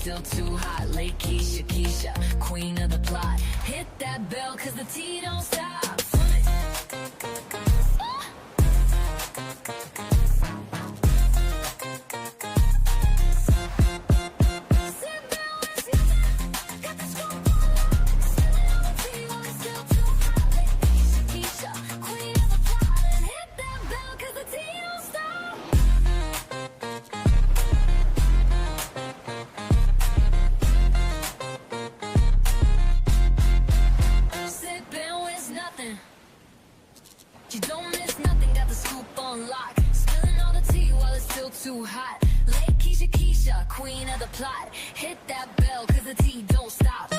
still too hot. Lakeysha Keysha, queen of the plot. Hit that bell, cause the tea don't stop. You don't miss nothing, got the scoop on lock. Spilling all the tea while it's still too hot. Lakeysha Keysha, queen of the plot. Hit that bell, cause the tea don't stop.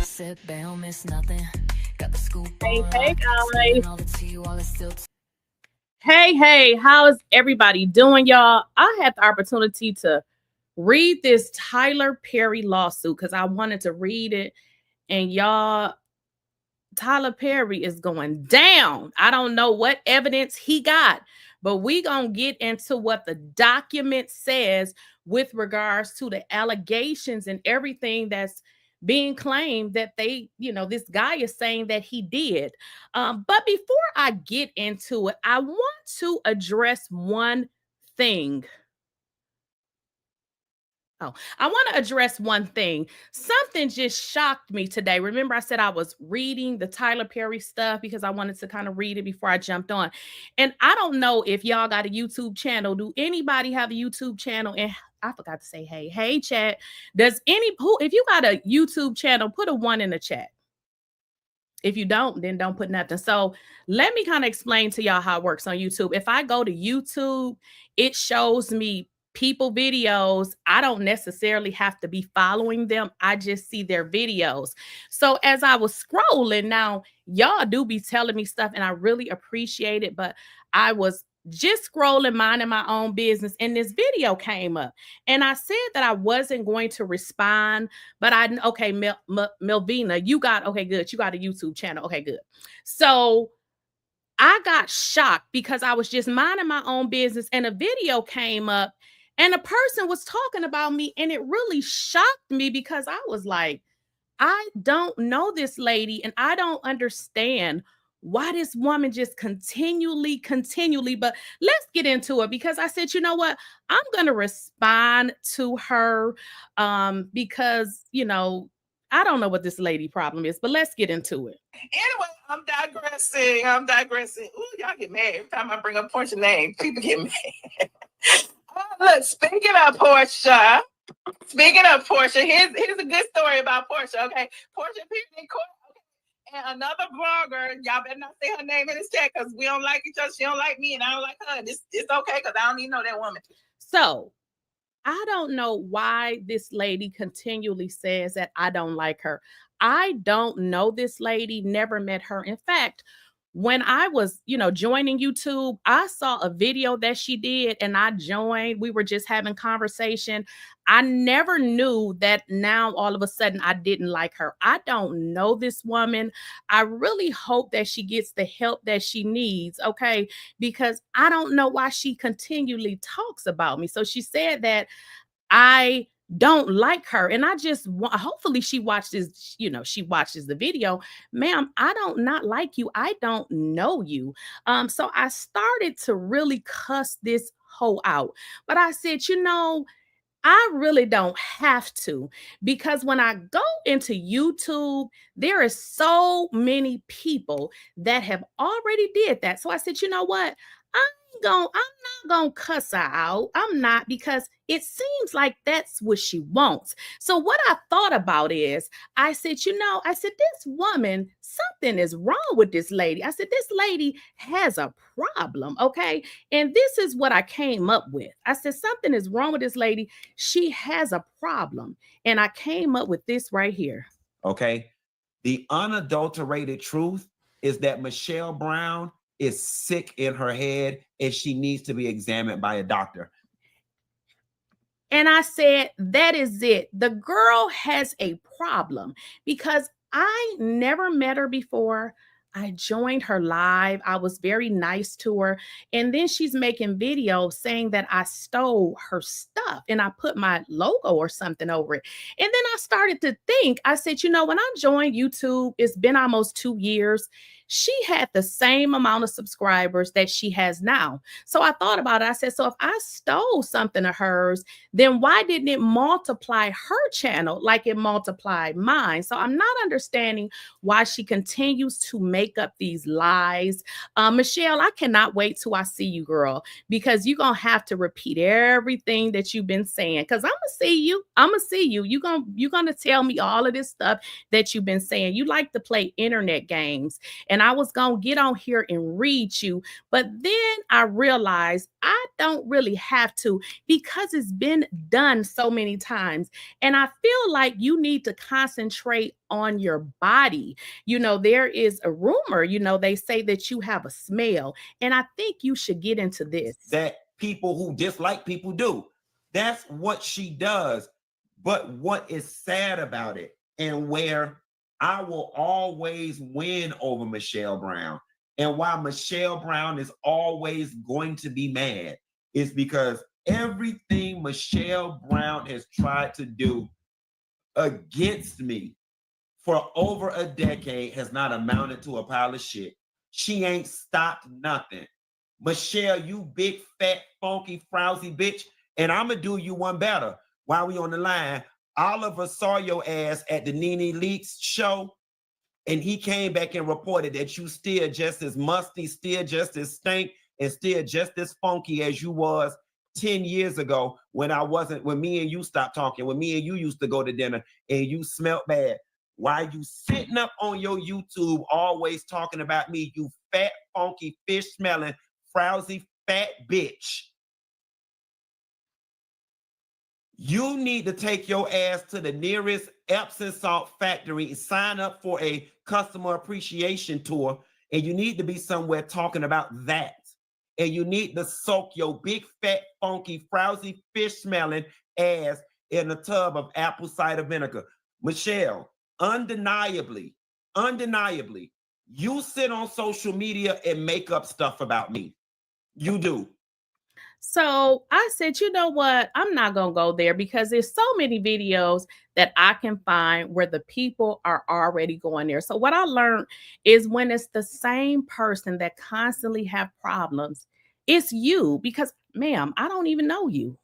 Sit back, don't miss nothing. Got the scoop on lock. Hey guys. Spilling all the tea while it's still Hey, how's everybody doing, y'all? I had the opportunity to read this Tyler Perry lawsuit because I wanted to read it. And y'all, Tyler Perry is going down. I don't know what evidence he got, but we gonna get into what the document says with regards to the allegations and everything that's being claimed that they, this guy is saying that he did. But before I get into it, I want to address one thing. I want to address one thing. Something just shocked me today. Remember, I said I was reading the Tyler Perry stuff because I wanted to kind of read it before I jumped on. And I don't know if y'all got a YouTube channel. Do anybody have a YouTube channel? And I forgot to say, hey, chat. If you got a YouTube channel, put a 1 in the chat. If you don't, then don't put nothing. So let me kind of explain to y'all how it works on YouTube. If I go to YouTube, it shows me people videos. I don't necessarily have to be following them. I just see their videos. So as I was scrolling, now y'all do be telling me stuff and I really appreciate it, but I was just scrolling, minding my own business, and this video came up. And I said that I wasn't going to respond, but Melvina, you got a YouTube channel. Okay, good. So I got shocked because I was just minding my own business and a video came up and a person was talking about me, and it really shocked me because I was like, I don't know this lady and I don't understand why this woman just continually, but let's get into it because I said, you know what? I'm going to respond to her because, I don't know what this lady problem is, but let's get into it. Anyway, I'm digressing. Ooh, y'all get mad every time I bring up Porsha name. People get mad. Look, speaking of Porsha, here's a good story about Porsha. Okay, Porsha appeared in court. And another blogger, y'all better not say her name in this chat because we don't like each other. She don't like me and I don't like her. It's okay because I don't even know that woman. So I don't know why this lady continually says that I don't like her. I don't know this lady, never met her. In fact, when I was, joining YouTube, I saw a video that she did and I joined. We were just having conversation. I never knew that now all of a sudden I didn't like her. I don't know this woman. I really hope that she gets the help that she needs, okay? Because I don't know why she continually talks about me. So she said that I don't like her. And I just want, hopefully she watches, she watches the video. Ma'am, I don't not like you. I don't know you. So I started to really cuss this hoe out. But I said, I really don't have to, because when I go into YouTube, there are so many people that have already did that. So I said, you know what? I'm not gonna cuss her out. I'm not, because it seems like that's what she wants. So what I thought about is, I said, this woman, something is wrong with this lady. I said, this lady has a problem, okay? And this is what I came up with. I said, something is wrong with this lady. She has a problem. And I came up with this right here. Okay. The unadulterated truth is that Michelle Brown is sick in her head and she needs to be examined by a doctor. And I said, that is it. The girl has a problem because I never met her before. I joined her live. I was very nice to her. And then she's making videos saying that I stole her stuff and I put my logo or something over it. And then I started to think, I said, you know, when I joined YouTube, it's been almost 2 years. She had the same amount of subscribers that she has now. So I thought about it. I said, so if I stole something of hers, then why didn't it multiply her channel like it multiplied mine? So I'm not understanding why she continues to make up these lies. Michelle, I cannot wait till I see you, girl, because you're going to have to repeat everything that you've been saying, because I'm going to see you. I'm going to see you. You're going to tell me all of this stuff that you've been saying. You like to play internet games, and I was going to get on here and read you, but then I realized I don't really have to, because it's been done so many times. And I feel like you need to concentrate on your body. You know, there is a rumor, you know, they say that you have a smell. And I think you should get into this. That people who dislike people do. That's what she does. But what is sad about it, and where I will always win over Michelle Brown, and why Michelle Brown is always going to be mad, is because everything Michelle Brown has tried to do against me for over a decade has not amounted to a pile of shit. She ain't stopped nothing. Michelle, you big, fat, funky, frowsy bitch. And I'm going to do you one better. While we on the line, Oliver saw your ass at the Nene Leakes show, and he came back and reported that you still just as musty, still just as stink, and still just as funky as you was 10 years ago when me and you stopped talking, when me and you used to go to dinner and you smelled bad. Why you sitting up on your YouTube always talking about me, you fat, funky, fish-smelling, frowsy, fat bitch? You need to take your ass to the nearest Epsom salt factory and sign up for a customer appreciation tour. And you need to be somewhere talking about that. And you need to soak your big, fat, funky, frowsy, fish-smelling ass in a tub of apple cider vinegar. Michelle, undeniably, you sit on social media and make up stuff about me. You do. So I said, you know what? I'm not going to go there, because there's so many videos that I can find where the people are already going there. So what I learned is, when it's the same person that constantly have problems, it's you, because ma'am, I don't even know you.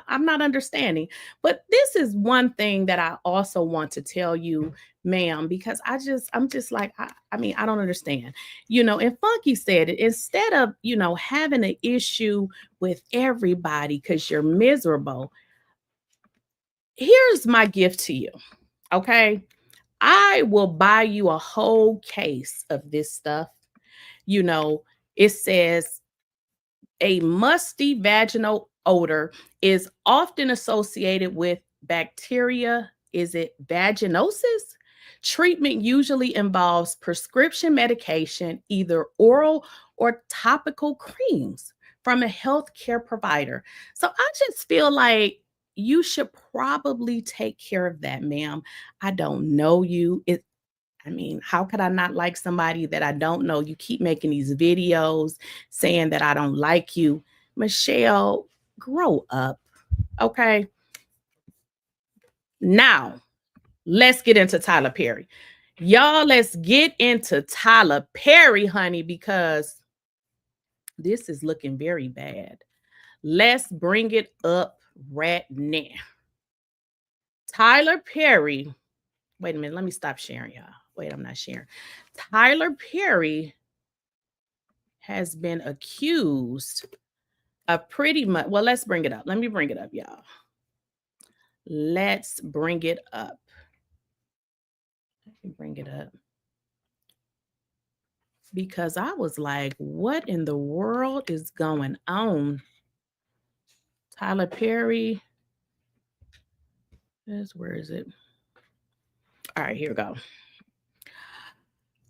I'm not understanding. But this is one thing that I also want to tell you, ma'am, because I'm just like, I mean, I don't understand. You know, and Funky said it, instead of, you know, having an issue with everybody because you're miserable, here's my gift to you. Okay. I will buy you a whole case of this stuff. You know, it says a musty vaginal odor is often associated with bacteria. Is it vaginosis? Treatment usually involves prescription medication, either oral or topical creams from a healthcare provider. So I just feel like you should probably take care of that, ma'am. I don't know you. I mean, how could I not like somebody that I don't know? You keep making these videos saying that I don't like you. Michelle, grow up, okay? Now, let's get into Tyler Perry. Y'all, let's get into Tyler Perry, honey, because this is looking very bad. Let's bring it up right now. Tyler Perry. Wait a minute. Let me stop sharing, y'all. Wait, I'm not sharing. Tyler Perry has been accused of pretty much, well, let's bring it up. Let me bring it up, y'all. Let's bring it up. Let me bring it up. Because I was like, what in the world is going on? Tyler Perry. Where is it? All right, here we go.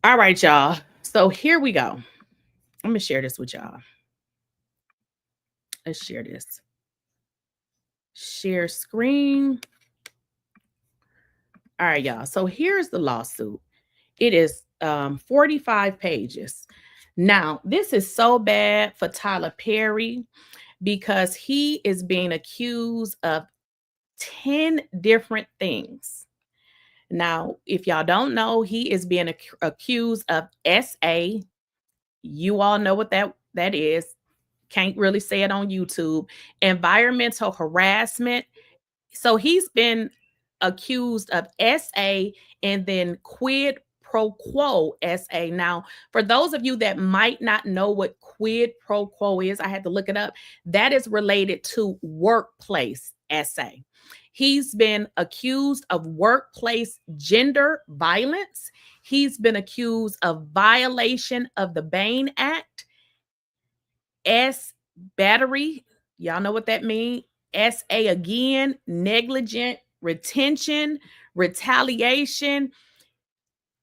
All right, y'all. So here we go. I'm going to share this with y'all. Let's share this. Share screen. All right, y'all. So here's the lawsuit. It is 45 pages. Now, this is so bad for Tyler Perry because he is being accused of 10 different things. Now, if y'all don't know, he is being accused of SA. You all know what that is. Can't really say it on YouTube. Environmental harassment. So he's been accused of SA and then quid pro quo SA. Now, for those of you that might not know what quid pro quo is, I had to look it up. That is related to workplace SA. He's been accused of workplace gender violence. He's been accused of violation of the Bain Act, battery. Y'all know what that means. SA again, negligent retention, retaliation.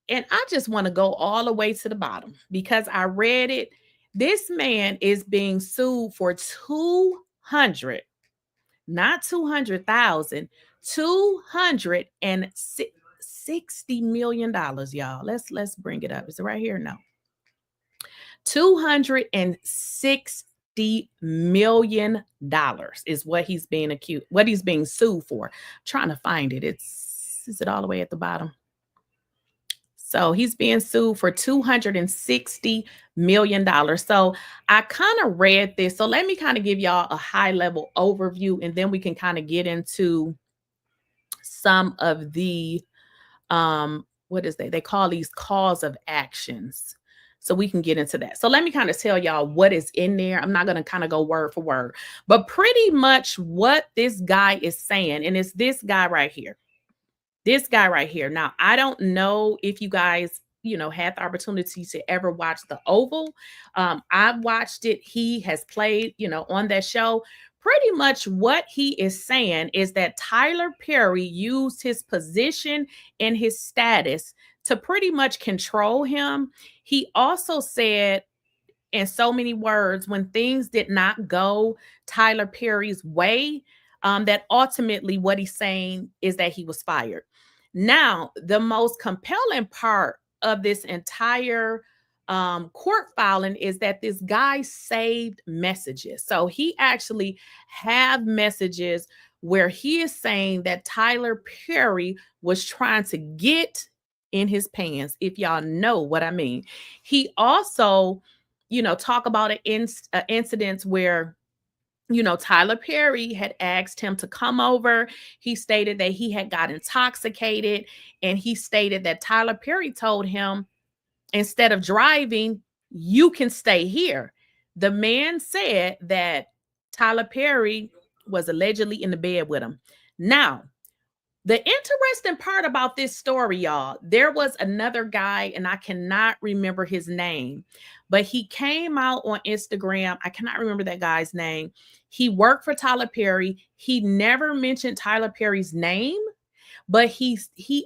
And I just want to go all the way to the bottom because I read it. This man is being sued for 200, not 200,000, $260 million, y'all. Let's bring it up. Is it right here? No. $260 million is what he's being accused, what he's being sued for. I'm trying to find it. Is it all the way at the bottom? So he's being sued for $260 million. So I kind of read this. So let me kind of give y'all a high level overview, and then we can kind of get into some of the, what is they call these cause of actions. So we can get into that. So let me kind of tell y'all what is in there. I'm not going to kind of go word for word, but pretty much what this guy is saying. And it's this guy right here. This guy right here. Now, I don't know if you guys, had the opportunity to ever watch The Oval. I watched it. He has played, on that show. Pretty much what he is saying is that Tyler Perry used his position and his status to pretty much control him. He also said, in so many words, when things did not go Tyler Perry's way, that ultimately what he's saying is that he was fired. Now, the most compelling part of this entire court filing is that this guy saved messages. So he actually have messages where he is saying that Tyler Perry was trying to get in his pants, if y'all know what I mean. He also, talk about incidents where, Tyler Perry had asked him to come over. He stated that he had got intoxicated, and he stated that Tyler Perry told him, instead of driving, you can stay here. The man said that Tyler Perry was allegedly in the bed with him. Now, the interesting part about this story, y'all, there was another guy, and I cannot remember his name, but he came out on Instagram. I cannot remember that guy's name. He worked for Tyler Perry. He never mentioned Tyler Perry's name, but he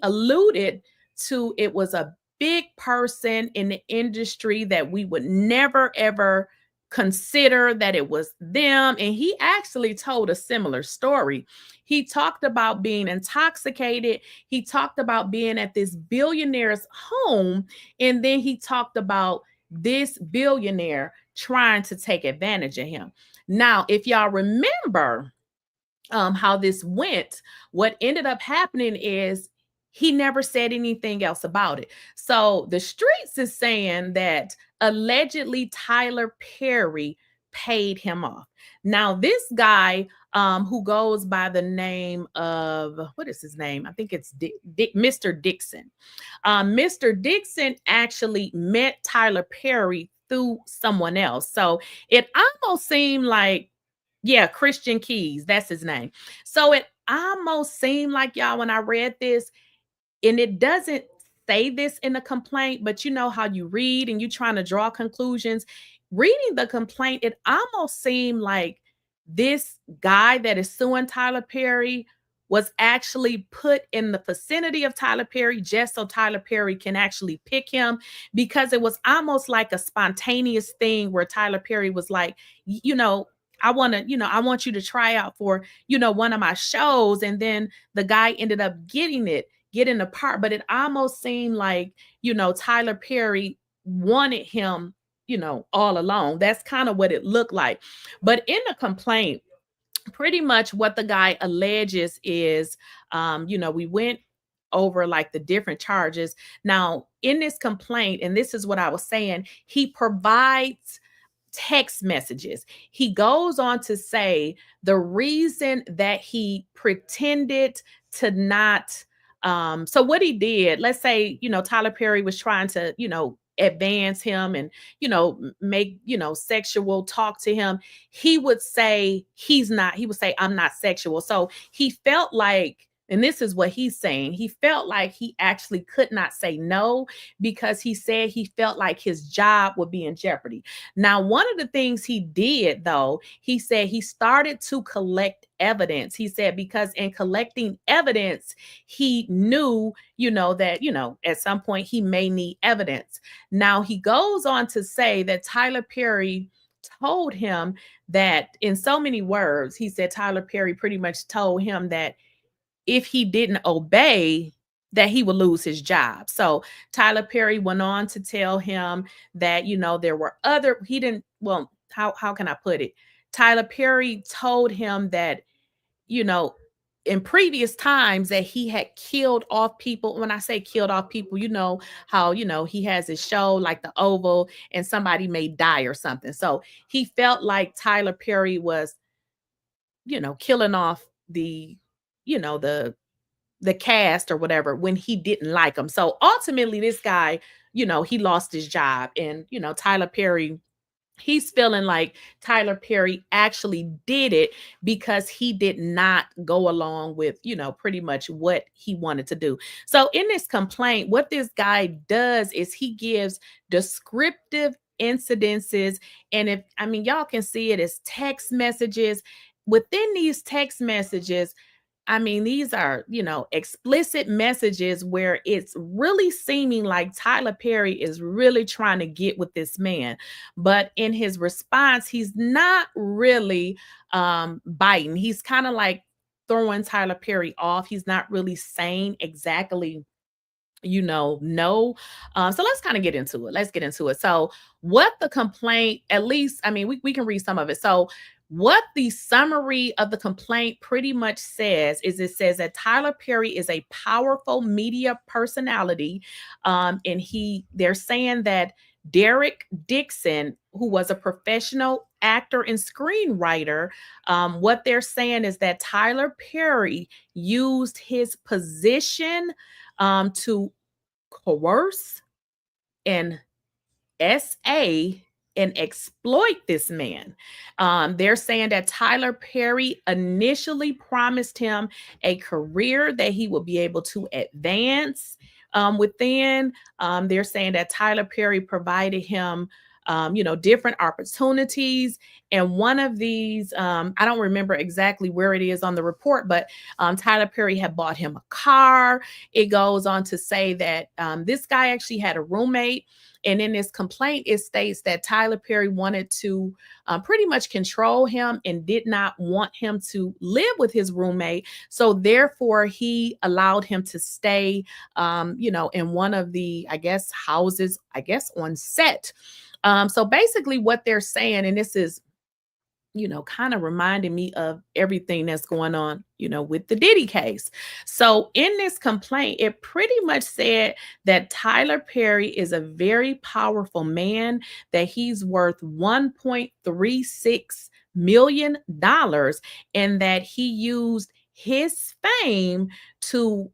alluded to it was a big person in the industry that we would never, ever consider that it was them. And he actually told a similar story. He talked about being intoxicated. He talked about being at this billionaire's home. And then he talked about this billionaire trying to take advantage of him. Now, if y'all remember how this went, what ended up happening is he never said anything else about it. So the streets is saying that allegedly Tyler Perry paid him off. Now, this guy who goes by the name of, what is his name? I think it's Mr. Dixon. Mr. Dixon actually met Tyler Perry through someone else. So it almost seemed like, Christian Keys, that's his name. So it almost seemed like, y'all, when I read this, and it doesn't say this in the complaint, but you know how you read and you're trying to draw conclusions. Reading the complaint, it almost seemed like this guy that is suing Tyler Perry was actually put in the vicinity of Tyler Perry just so Tyler Perry can actually pick him, because it was almost like a spontaneous thing where Tyler Perry was like, I want you to try out for, one of my shows. And then the guy ended up getting getting apart, but it almost seemed like, Tyler Perry wanted him, all along. That's kind of what it looked like. But in the complaint, pretty much what the guy alleges is, we went over like the different charges. Now, in this complaint, and this is what I was saying, he provides text messages. He goes on to say the reason that he pretended to not so what he did, let's say, Tyler Perry was trying to, advance him and, make, sexual talk to him. He would say he would say, I'm not sexual. So he felt like, and this is what he's saying, he felt like he actually could not say no because he said he felt like his job would be in jeopardy. Now, one of the things he did, though, he said he started to collect evidence. He said because in collecting evidence, he knew, that, at some point he may need evidence. Now, he goes on to say that Tyler Perry told him that, in so many words, he said Tyler Perry pretty much told him that if he didn't obey, that he would lose his job. So Tyler Perry went on to tell him that, there were other, he didn't, well, how can I put it? Tyler Perry told him that, in previous times that he had killed off people. When I say killed off people, how, he has his show like the Oval and somebody may die or something. So he felt like Tyler Perry was, killing off the, the cast or whatever when he didn't like them. So ultimately this guy, he lost his job, and, Tyler Perry, he's feeling like Tyler Perry actually did it because he did not go along with, pretty much what he wanted to do. So in this complaint, what this guy does is he gives descriptive incidences. And y'all can see it as text messages. Within these text messages, these are, explicit messages where it's really seeming like Tyler Perry is really trying to get with this man. But in his response, he's not really biting. He's kind of like throwing Tyler Perry off. He's not really saying exactly, no. So let's kind of get into it. Let's get into it. So what the complaint, at least, we can read some of it. So what the summary of the complaint pretty much says is it says that Tyler Perry is a powerful media personality. And they're saying that Derek Dixon, who was a professional actor and screenwriter, what they're saying is that Tyler Perry used his position to coerce and and exploit this man. They're saying that Tyler Perry initially promised him a career that he would be able to advance within. They're saying that Tyler Perry provided him different opportunities. And one of these, I don't remember exactly where it is on the report, but Tyler Perry had bought him a car. It goes on to say that this guy actually had a roommate. And in this complaint, it states that Tyler Perry wanted to pretty much control him and did not want him to live with his roommate. So therefore, he allowed him to stay, in one of the, houses, on set. So basically what they're saying, and this is, kind of reminding me of everything that's going on, with the Diddy case. So in this complaint, it pretty much said that Tyler Perry is a very powerful man, that he's worth $1.36 million, and that he used his fame to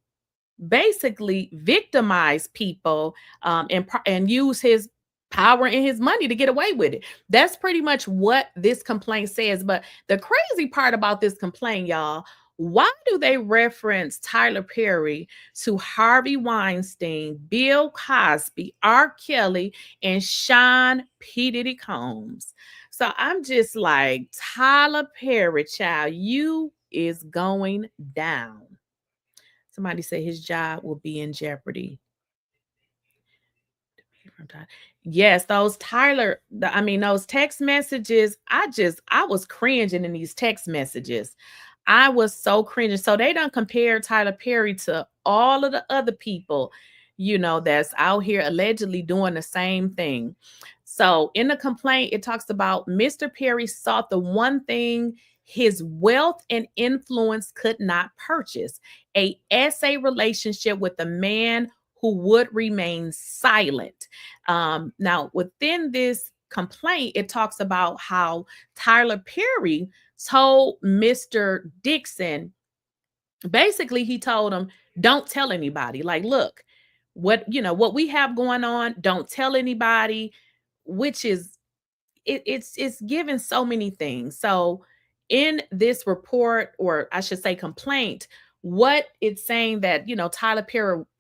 basically victimize people and use his power and his money to get away with it. That's pretty much what this complaint says. But the crazy part about this complaint, y'all, why do they reference Tyler Perry to Harvey Weinstein, Bill Cosby, R. Kelly, and Sean P. Diddy Combs? So I'm just like, Tyler Perry, child, you is going down. Somebody said his job will be in jeopardy. Yes, those those text messages, I was cringing in these text messages. I was so cringing. So they done compared Tyler Perry to all of the other people, that's out here allegedly doing the same thing. So in the complaint, it talks about Mr. Perry sought the one thing his wealth and influence could not purchase, a SA relationship with a man who would remain silent. Now, within this complaint, it talks about how Tyler Perry told Mr. Dixon, basically, he told him, don't tell anybody. Like, look, what we have going on, don't tell anybody, which is it's given so many things. So in this report, or I should say complaint, what it's saying that Tyler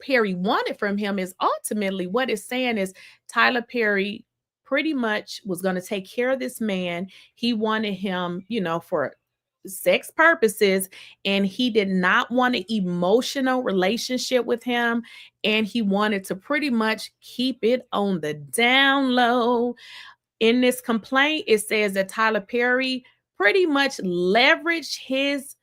Perry wanted from him is ultimately what it's saying is Tyler Perry pretty much was going to take care of this man. He wanted him, for sex purposes, and he did not want an emotional relationship with him, and he wanted to pretty much keep it on the down low. In this complaint, it says that Tyler Perry pretty much leveraged his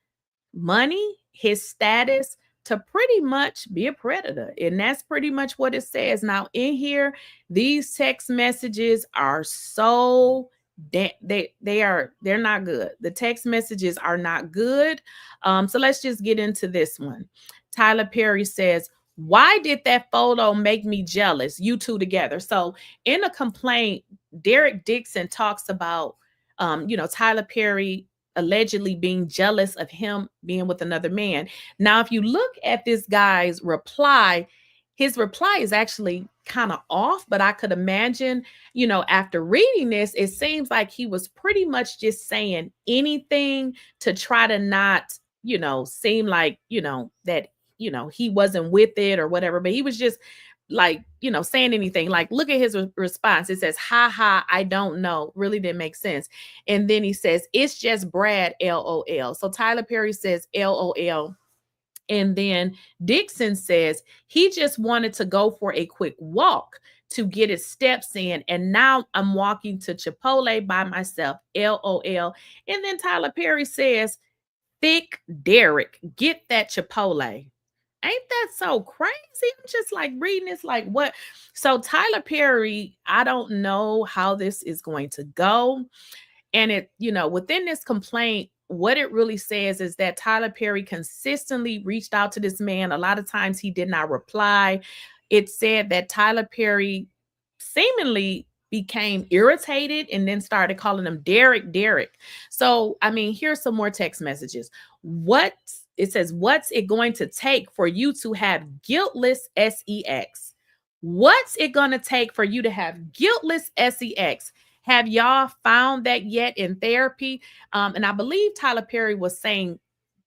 money, his status, to pretty much be a predator. And that's pretty much what it says. Now, in here, these text messages are so they're not good. The text messages are not good. So let's just get into this one. Tyler Perry says, why did that photo make me jealous? You two together. So in a complaint, Derek Dixon talks about, Tyler Perry allegedly being jealous of him being with another man. Now, if you look at this guy's reply, his reply is actually kind of off, but I could imagine, after reading this, it seems like he was pretty much just saying anything to try to not, seem like, that, he wasn't with it or whatever, but he was just like, saying anything. Like, look at his response. It says, ha ha, I don't know. Really didn't make sense. And then he says, it's just Brad, LOL. So Tyler Perry says, LOL. And then Dixon says he just wanted to go for a quick walk to get his steps in. And now I'm walking to Chipotle by myself, LOL. And then Tyler Perry says, thick Derek, get that Chipotle. Ain't that so crazy? I'm just like reading this, like what? So Tyler Perry, I don't know how this is going to go. And it, within this complaint, what it really says is that Tyler Perry consistently reached out to this man. A lot of times he did not reply. It said that Tyler Perry seemingly became irritated and then started calling him Derek. So, I mean, here's some more text messages. It says, what's it going to take for you to have guiltless sex? What's it going to take for you to have guiltless sex? Have y'all found that yet in therapy? And I believe Tyler Perry was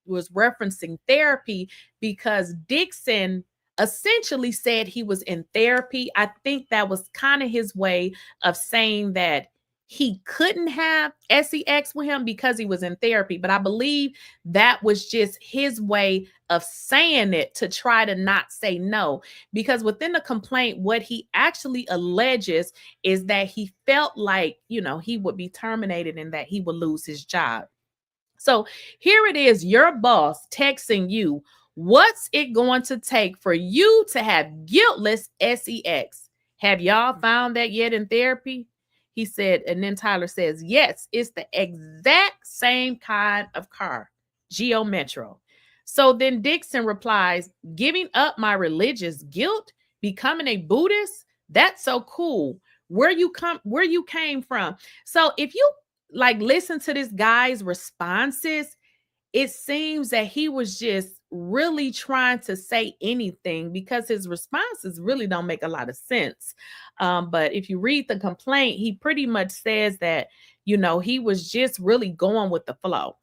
referencing therapy because Dixon essentially said he was in therapy. I think that was kind of his way of saying that he couldn't have sex with him because he was in therapy. But I believe that was just his way of saying it to try to not say no. Because within the complaint, what he actually alleges is that he felt like, he would be terminated and that he would lose his job. So here it is, your boss texting you, what's it going to take for you to have guiltless sex? Have y'all found that yet in therapy? He said, and then Tyler says, yes, it's the exact same kind of car, Geo Metro. So then Dixon replies, giving up my religious guilt, becoming a Buddhist, that's so cool. Where you came from. So if you listen to this guy's responses, it seems that he was just really trying to say anything because his responses really don't make a lot of sense. But if you read the complaint, he pretty much says that, he was just really going with the flow.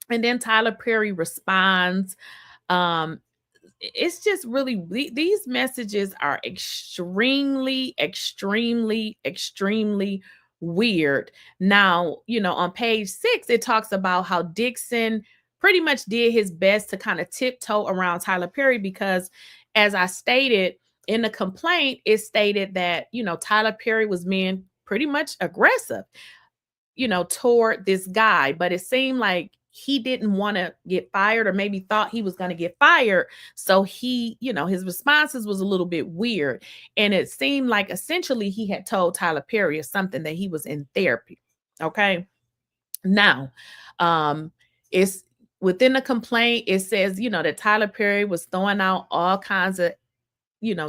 And then Tyler Perry responds, it's just really, these messages are extremely, extremely, extremely weird. Now, on page 6, it talks about how Dixon pretty much did his best to kind of tiptoe around Tyler Perry because, as I stated in the complaint, it stated that, Tyler Perry was being pretty much aggressive, toward this guy. But it seemed like he didn't want to get fired, or maybe thought he was going to get fired. So he, his responses was a little bit weird. And it seemed like essentially he had told Tyler Perry or something that he was in therapy. Okay. Now, it's within the complaint, it says, that Tyler Perry was throwing out all kinds of,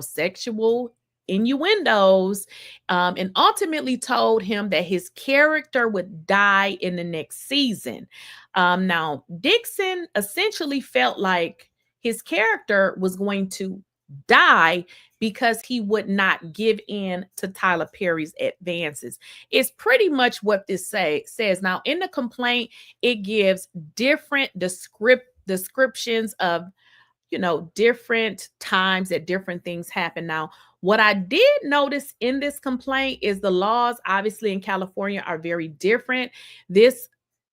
sexual innuendos, and ultimately told him that his character would die in the next season. Now, Dixon essentially felt like his character was going to die because he would not give in to Tyler Perry's advances. It's pretty much what this says. Now, in the complaint, it gives different descriptions of different times that different things happen. Now, what I did notice in this complaint is the laws, obviously, in California are very different. This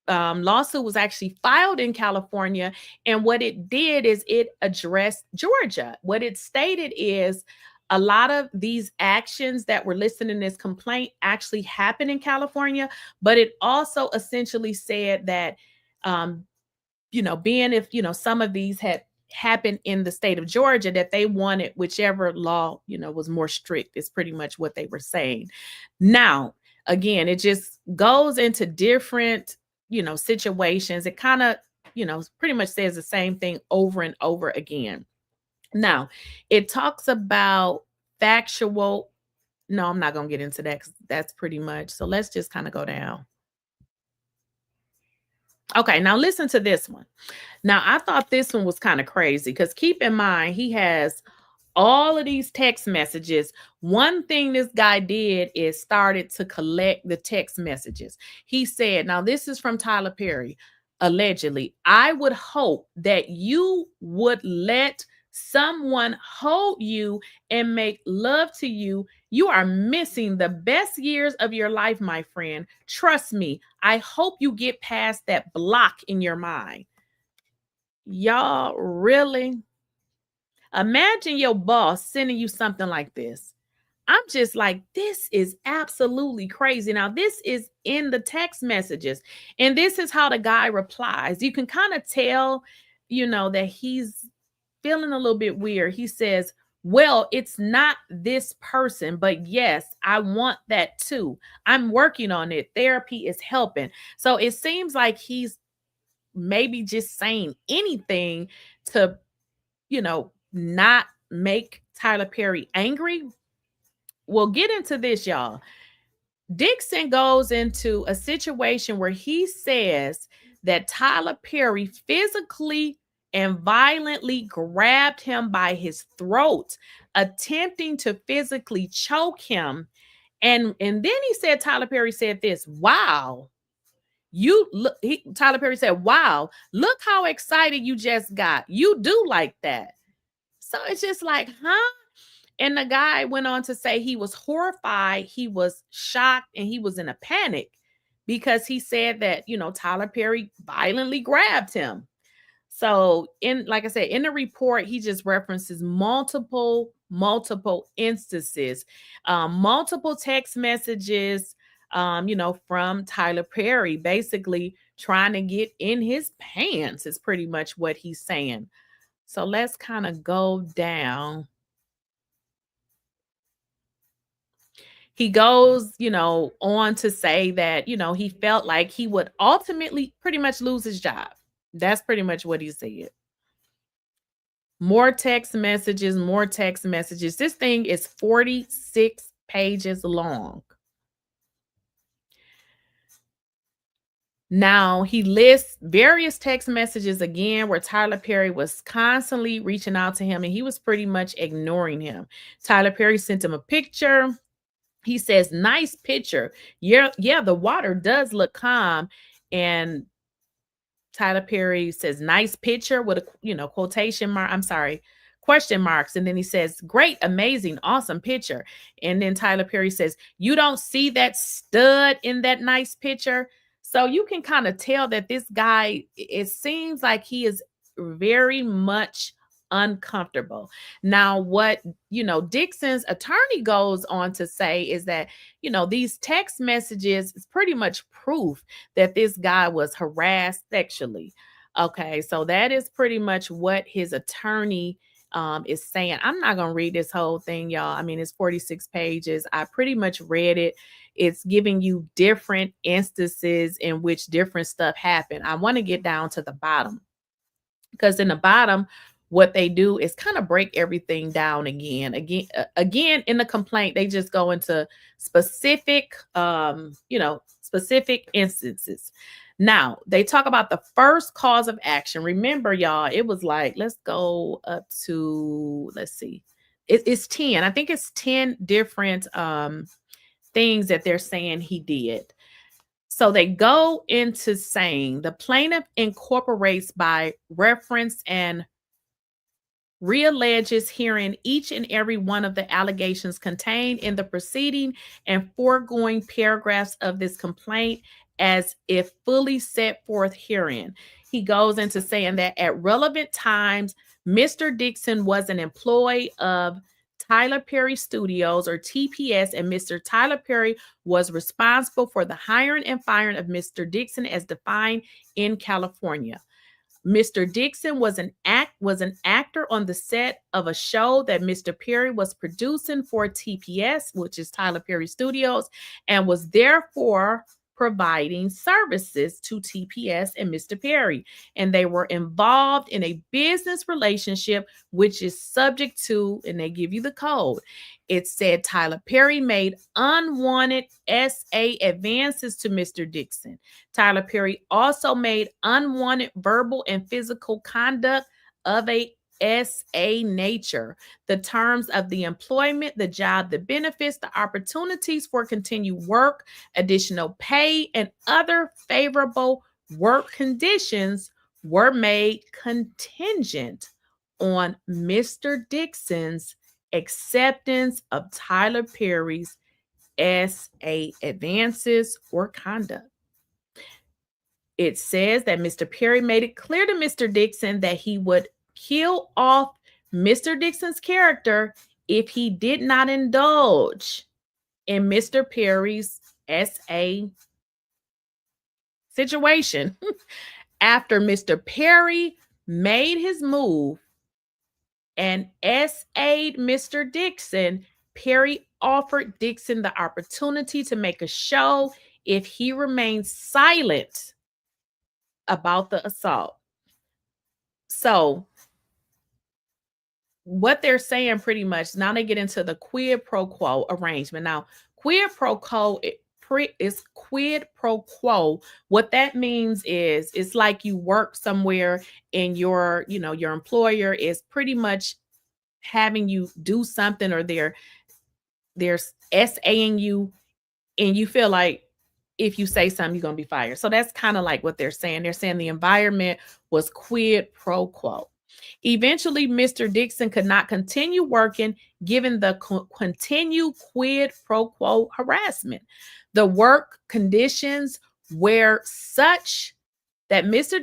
lawsuit was actually filed in California, and what it did is it addressed Georgia. What it stated is a lot of these actions that were listed in this complaint actually happened in California, but it also essentially said that, being if, some of these had happened in the state of Georgia, that they wanted whichever law, was more strict, is pretty much what they were saying. Now, again, it just goes into different, situations. It kind of, pretty much says the same thing over and over again. Now, it talks about factual. No, I'm not going to get into that because that's pretty much. So let's just kind of go down. Okay, now listen to this one. Now, I thought this one was kind of crazy because keep in mind, he has all of these text messages. One thing this guy did is started to collect the text messages. He said, now this is from Tyler Perry, allegedly, I would hope that you would let someone hold you and make love to you. You are missing the best years of your life, my friend. Trust me. I hope you get past that block in your mind. Y'all, really? Imagine your boss sending you something like this. I'm just like, this is absolutely crazy. Now, this is in the text messages, and this is how the guy replies. You can kind of tell, that he's feeling a little bit weird. He says, well, it's not this person, but yes, I want that too. I'm working on it. Therapy is helping. So it seems like he's maybe just saying anything to, not make Tyler Perry angry. We'll get into this, y'all. Dixon goes into a situation where he says that Tyler Perry physically and violently grabbed him by his throat, attempting to physically choke him. And then he said, Tyler Perry said this, wow. Tyler Perry said, wow, look how excited you just got. You do like that. So it's just like, huh? And the guy went on to say he was horrified, he was shocked, and he was in a panic because he said that, Tyler Perry violently grabbed him. So like I said, in the report, he just references multiple instances, multiple text messages, from Tyler Perry, basically trying to get in his pants is pretty much what he's saying. So let's kind of go down. He goes, on to say that, he felt like he would ultimately pretty much lose his job. That's pretty much what he said. More text messages. This thing is 46 pages long. Now, he lists various text messages again where Tyler Perry was constantly reaching out to him and he was pretty much ignoring him. Tyler Perry sent him a picture. He says, nice picture. Yeah, the water does look calm. And Tyler Perry says, nice picture with a quotation mark. I'm sorry, question marks. And then he says, great, amazing, awesome picture. And then Tyler Perry says, you don't see that stud in that nice picture. So you can kind of tell that this guy, it seems like he is very much uncomfortable. Now, what, Dixon's attorney goes on to say is that, these text messages is pretty much proof that this guy was harassed sexually. Okay, so that is pretty much what his attorney is saying. I'm not going to read this whole thing, y'all. I mean, it's 46 pages. I pretty much read it. It's giving you different instances in which different stuff happened. I want to get down to the bottom, because in the bottom, what they do is kind of break everything down again. Again, in the complaint, they just go into specific, specific instances. Now, they talk about the first cause of action. Remember, y'all, it was like, let's go up to, let's see. It's 10. I think it's 10 different things that they're saying he did. So they go into saying the plaintiff incorporates by reference and realleges herein each and every one of the allegations contained in the preceding and foregoing paragraphs of this complaint as if fully set forth herein. He goes into saying that at relevant times, Mr. Dixon was an employee of Tyler Perry Studios, or TPS, and Mr. Tyler Perry was responsible for the hiring and firing of Mr. Dixon as defined in California. Mr. Dixon was an actor on the set of a show that Mr. Perry was producing for TPS, which is Tyler Perry Studios, and was therefore providing services to TPS and Mr. Perry. And they were involved in a business relationship, which is subject to, and they give you the code. It said Tyler Perry made unwanted SA advances to Mr. Dixon. Tyler Perry also made unwanted verbal and physical conduct of a SA nature. The terms of the employment, the job, the benefits, the opportunities for continued work, additional pay, and other favorable work conditions were made contingent on Mr. Dixon's acceptance of Tyler Perry's SA advances or conduct. It says that Mr. Perry made it clear to Mr. Dixon that he would kill off Mr. Dixon's character if he did not indulge in Mr. Perry's SA situation. After Mr. Perry made his move and SA'd Mr. Dixon, Perry offered Dixon the opportunity to make a show if he remained silent about the assault. So what they're saying pretty much, now they get into the quid pro quo arrangement. Now, quid pro quo is quid pro quo. What that means is it's like you work somewhere and your employer is pretty much having you do something, or they're SAing you, and you feel like if you say something, you're going to be fired. So that's kind of like what they're saying. They're saying the environment was quid pro quo. Eventually, Mr. Dixon could not continue working given the continued quid pro quo harassment. The work conditions were such that Mr.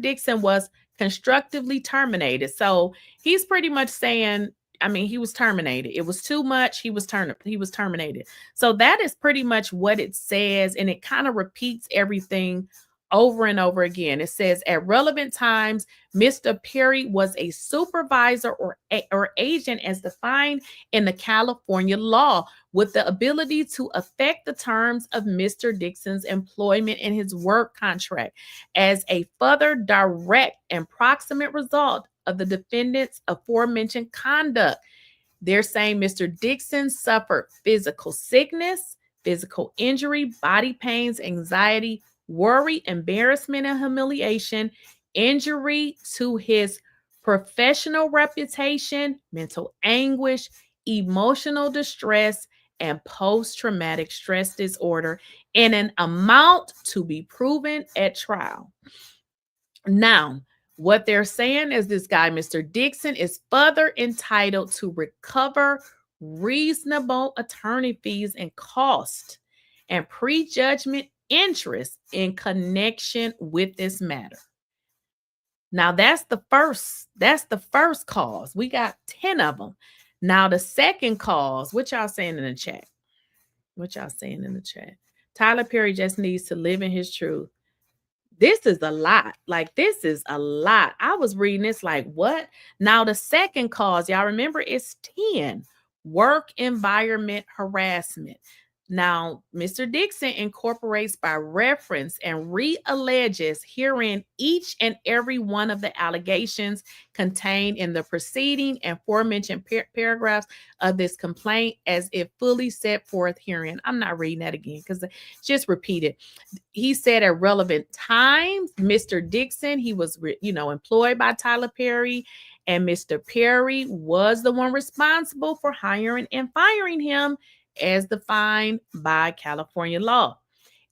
Dixon was constructively terminated. So he's pretty much saying, he was terminated. It was too much. He was terminated. So that is pretty much what it says. And it kind of repeats everything over and over again. It says at relevant times, Mr. Perry was a supervisor or agent as defined in the California law, with the ability to affect the terms of Mr. Dixon's employment and his work contract as a further direct and proximate result of the defendant's aforementioned conduct. They're saying Mr. Dixon suffered physical sickness, physical injury, body pains, anxiety, worry, embarrassment, and humiliation, injury to his professional reputation, mental anguish, emotional distress, and post-traumatic stress disorder in an amount to be proven at trial. Now, what they're saying is this guy, Mr. Dixon, is further entitled to recover reasonable attorney fees and costs and prejudgment interest in connection with this matter. Now that's the first cause. We got 10 of them. Now the second cause, what y'all saying in the chat? What y'all saying in the chat? Tyler Perry just needs to live in his truth. This is a lot. Like, this is a lot. I was reading this like, what? Now the second cause, y'all remember, it's 10. Work environment harassment. Now, Mr. Dixon incorporates by reference and re-alleges herein each and every one of the allegations contained in the preceding and aforementioned paragraphs of this complaint as if fully set forth herein. I'm not reading that again because just repeat it. He said at relevant times, Mr. Dixon, he was, employed by Tyler Perry, and Mr. Perry was the one responsible for hiring and firing him as defined by California law.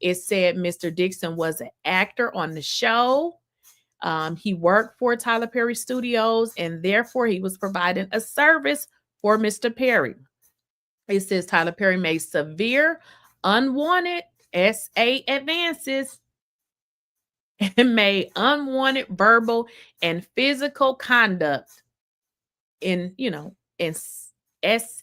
It said Mr. Dixon was an actor on the show. He worked for Tyler Perry Studios, and therefore he was providing a service for Mr. Perry. It says Tyler Perry made severe, unwanted SA advances and made unwanted verbal and physical conduct in sex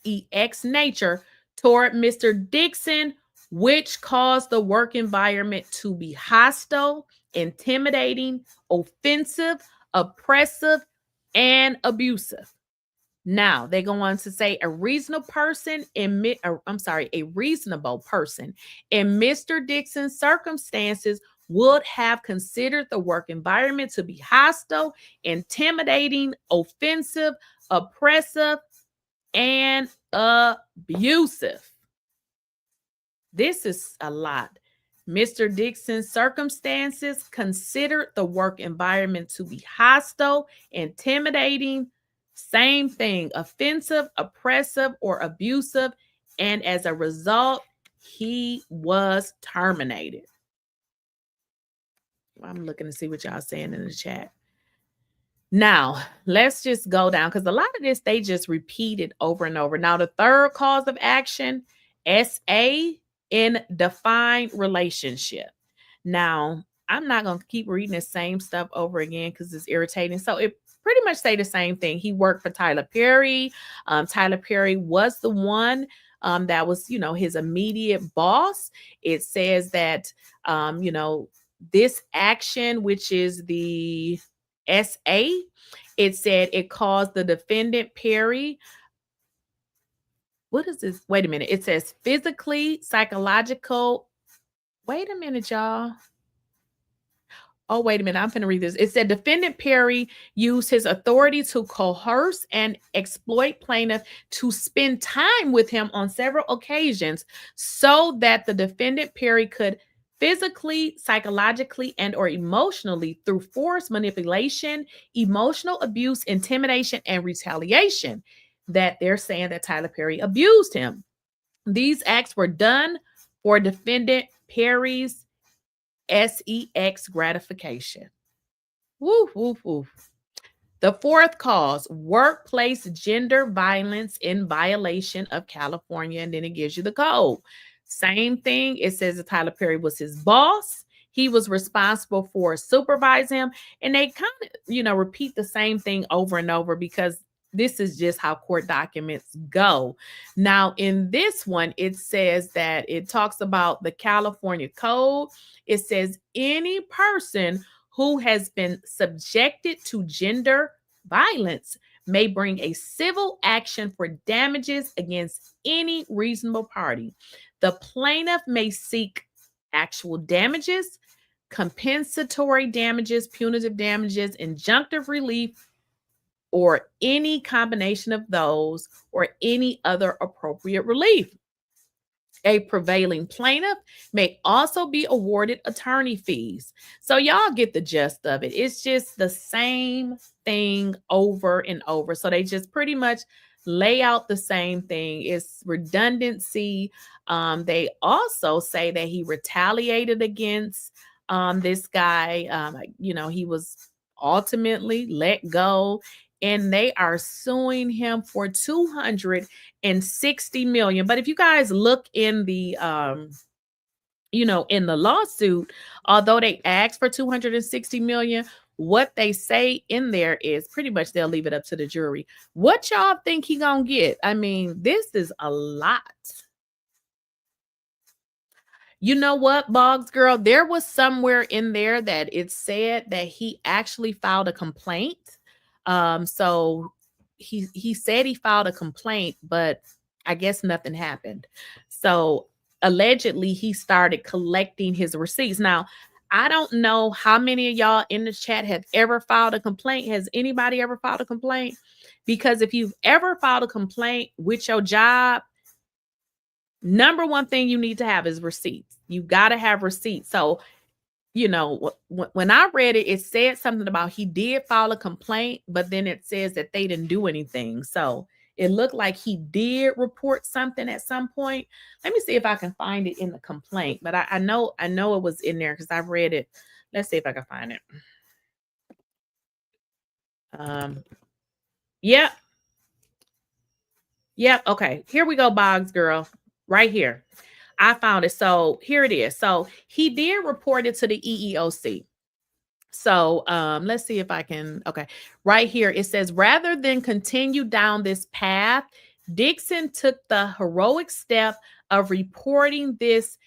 nature toward Mr. Dixon, which caused the work environment to be hostile, intimidating, offensive, oppressive, and abusive. Now they go on to say a reasonable person in Mr. Dixon's circumstances would have considered the work environment to be hostile, intimidating, offensive, oppressive, and abusive. This is a lot. Mr. Dixon's circumstances considered the work environment to be hostile, intimidating, same thing, offensive, oppressive, or abusive, and as a result, he was terminated. I'm looking to see what y'all saying in the chat. Now, let's just go down because a lot of this, they just repeated over and over. Now, the third cause of action, SA in defined relationship. Now, I'm not going to keep reading the same stuff over again because it's irritating. So it pretty much say the same thing. He worked for Tyler Perry. Tyler Perry was the one that was, his immediate boss. It says that, this action, which is the SA, it said it caused the defendant Perry. What is this? Wait a minute. It says physically, psychological. Wait a minute, y'all. Oh, wait a minute. I'm going to read this. It said defendant Perry used his authority to coerce and exploit plaintiff to spend time with him on several occasions so that the defendant Perry could physically, psychologically, and or emotionally through force, manipulation, emotional abuse, intimidation, and retaliation, that they're saying that Tyler Perry abused him. These acts were done for defendant Perry's sex gratification. Woo, woo, woo. The fourth cause, workplace gender violence in violation of California, and then it gives you the code. Same thing. It says that Tyler Perry was his boss. He was responsible for supervising him. And they kind of, repeat the same thing over and over because this is just how court documents go. Now, in this one, it says that it talks about the California code. It says any person who has been subjected to gender violence may bring a civil action for damages against any reasonable party. The plaintiff may seek actual damages, compensatory damages, punitive damages, injunctive relief, or any combination of those, or any other appropriate relief. A prevailing plaintiff may also be awarded attorney fees. So y'all get the gist of it. It's just the same thing over and over. So they just pretty much lay out the same thing. It's redundancy. They also say that he retaliated against this guy. He was ultimately let go, and they are suing him for $260 million. But if you guys look in the in the lawsuit, although they asked for $260 million, what they say in there is pretty much they'll leave it up to the jury. What y'all think he gonna get? I mean, this is a lot. You know what, Boggs girl? There was somewhere in there that it said that he actually filed a complaint. So he said he filed a complaint, but I guess nothing happened. So allegedly he started collecting his receipts. Now, I don't know how many of y'all in the chat have ever filed a complaint. Has anybody ever filed a complaint? Because if you've ever filed a complaint with your job, number one thing you need to have is receipts. You got to have receipts. So, you know, when I read it, it said something about he did file a complaint, but then it says that they didn't do anything. So it looked like he did report something at some point. Let me see if I can find it in the complaint. But I know it was in there because I've read it. Let's see if I can find it. Yep. Okay. Here we go, Boggs girl. Right here. I found it. So here it is. So he did report it to the EEOC. So let's see if I can. Okay. Right here. It says, rather than continue down this path, Dixon took the heroic step of reporting this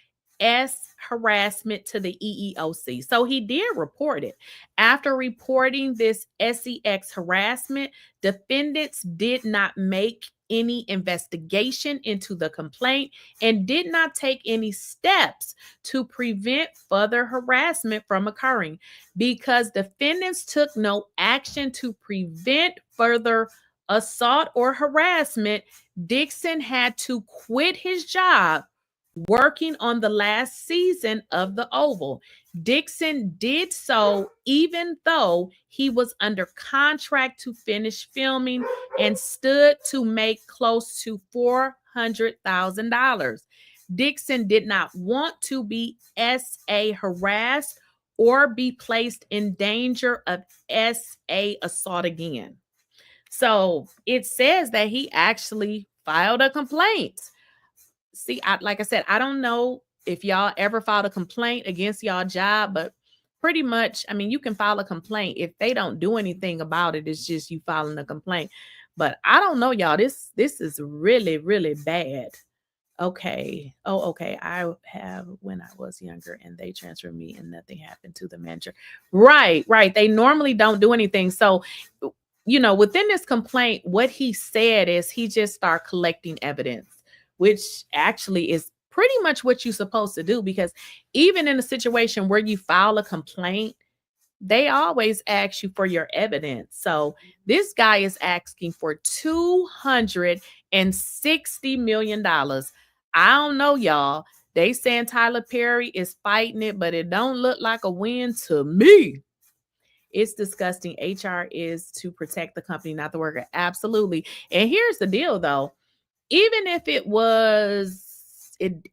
harassment to the EEOC. So he did report it. After reporting this sex harassment, defendants did not make any investigation into the complaint and did not take any steps to prevent further harassment from occurring. Because defendants took no action to prevent further assault or harassment, Dixon had to quit his job working on the last season of The Oval. Dixon did so even though he was under contract to finish filming and stood to make close to $400,000. Dixon did not want to be SA harassed or be placed in danger of SA assault again. So it says that he actually filed a complaint. See, like I said, I don't know if y'all ever filed a complaint against y'all job, but pretty much, I mean, you can file a complaint. If they don't do anything about it, it's just you filing a complaint. But I don't know, y'all. This is really, really bad. Okay. Oh, okay. I have when I was younger and they transferred me and nothing happened to the manager. Right. They normally don't do anything. So, you know, within this complaint, what he said is he just started collecting evidence, which actually is pretty much what you're supposed to do, because even in a situation where you file a complaint, they always ask you for your evidence. So this guy is asking for $260 million. I don't know, y'all. They saying Tyler Perry is fighting it, but it don't look like a win to me. It's disgusting. HR is to protect the company, not the worker. Absolutely. And here's the deal, though. Even if it was,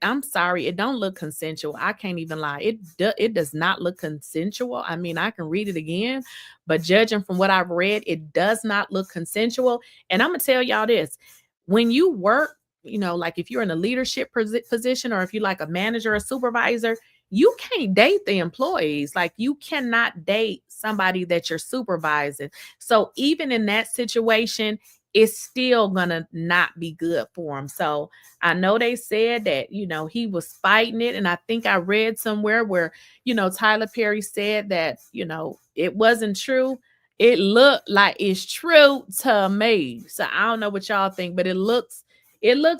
I'm sorry, it don't look consensual. I can't even lie. It does not look consensual. I mean, I can read it again, but judging from what I've read, it does not look consensual. And I'm going to tell y'all this. When you work, you know, like if you're in a leadership position or if you're like a manager or supervisor, you can't date the employees. Like you cannot date somebody that you're supervising. So even in that situation, it's still gonna not be good for him. So I know they said that, you know, he was fighting it. And I think I read somewhere where, you know, Tyler Perry said that, you know, it wasn't true. It looked like it's true to me. So I don't know what y'all think, but it looks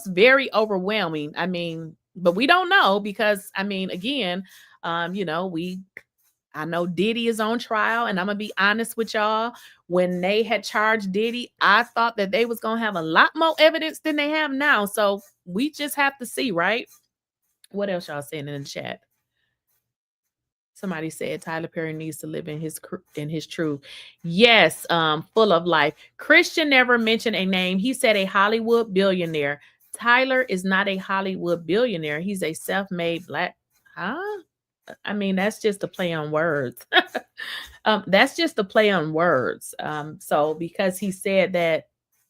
very overwhelming. I mean, but we don't know because, I mean, again, you know, I know Diddy is on trial, and I'm going to be honest with y'all. When they had charged Diddy, I thought that they was going to have a lot more evidence than they have now. So we just have to see, right? What else y'all saying in the chat? Somebody said Tyler Perry needs to live in his truth. Yes, full of life. Christian never mentioned a name. He said a Hollywood billionaire. Tyler is not a Hollywood billionaire. He's a self-made black. Huh? I mean, that's just a play on words. That's just a play on words. So because he said that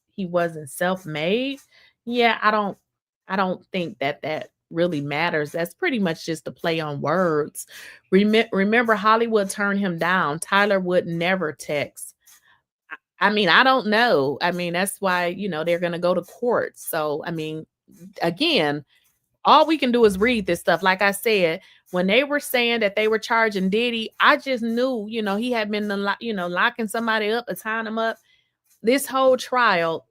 he wasn't self-made, yeah, I don't think that really matters. That's pretty much just a play on words. Remember, Hollywood turned him down. Tyler would never text. I mean, I don't know. I mean, that's why, you know, they're going to go to court. So, I mean, again, all we can do is read this stuff. Like I said, when they were saying that they were charging Diddy, I just knew, you know, he had been, you know, locking somebody up or tying them up. This whole trial,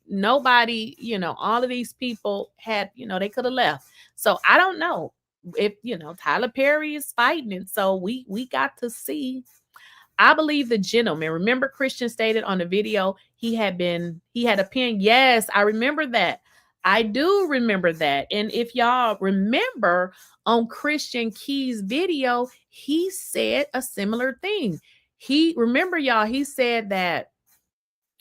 nobody, you know, all of these people had, you know, they could have left. So I don't know if, you know, Tyler Perry is fighting it. So we got to see. I believe the gentleman, remember Christian stated on the video, he had a pen. Yes, I remember that. I do remember that. And if y'all remember on Christian Key's video, he said a similar thing. Remember y'all, he said that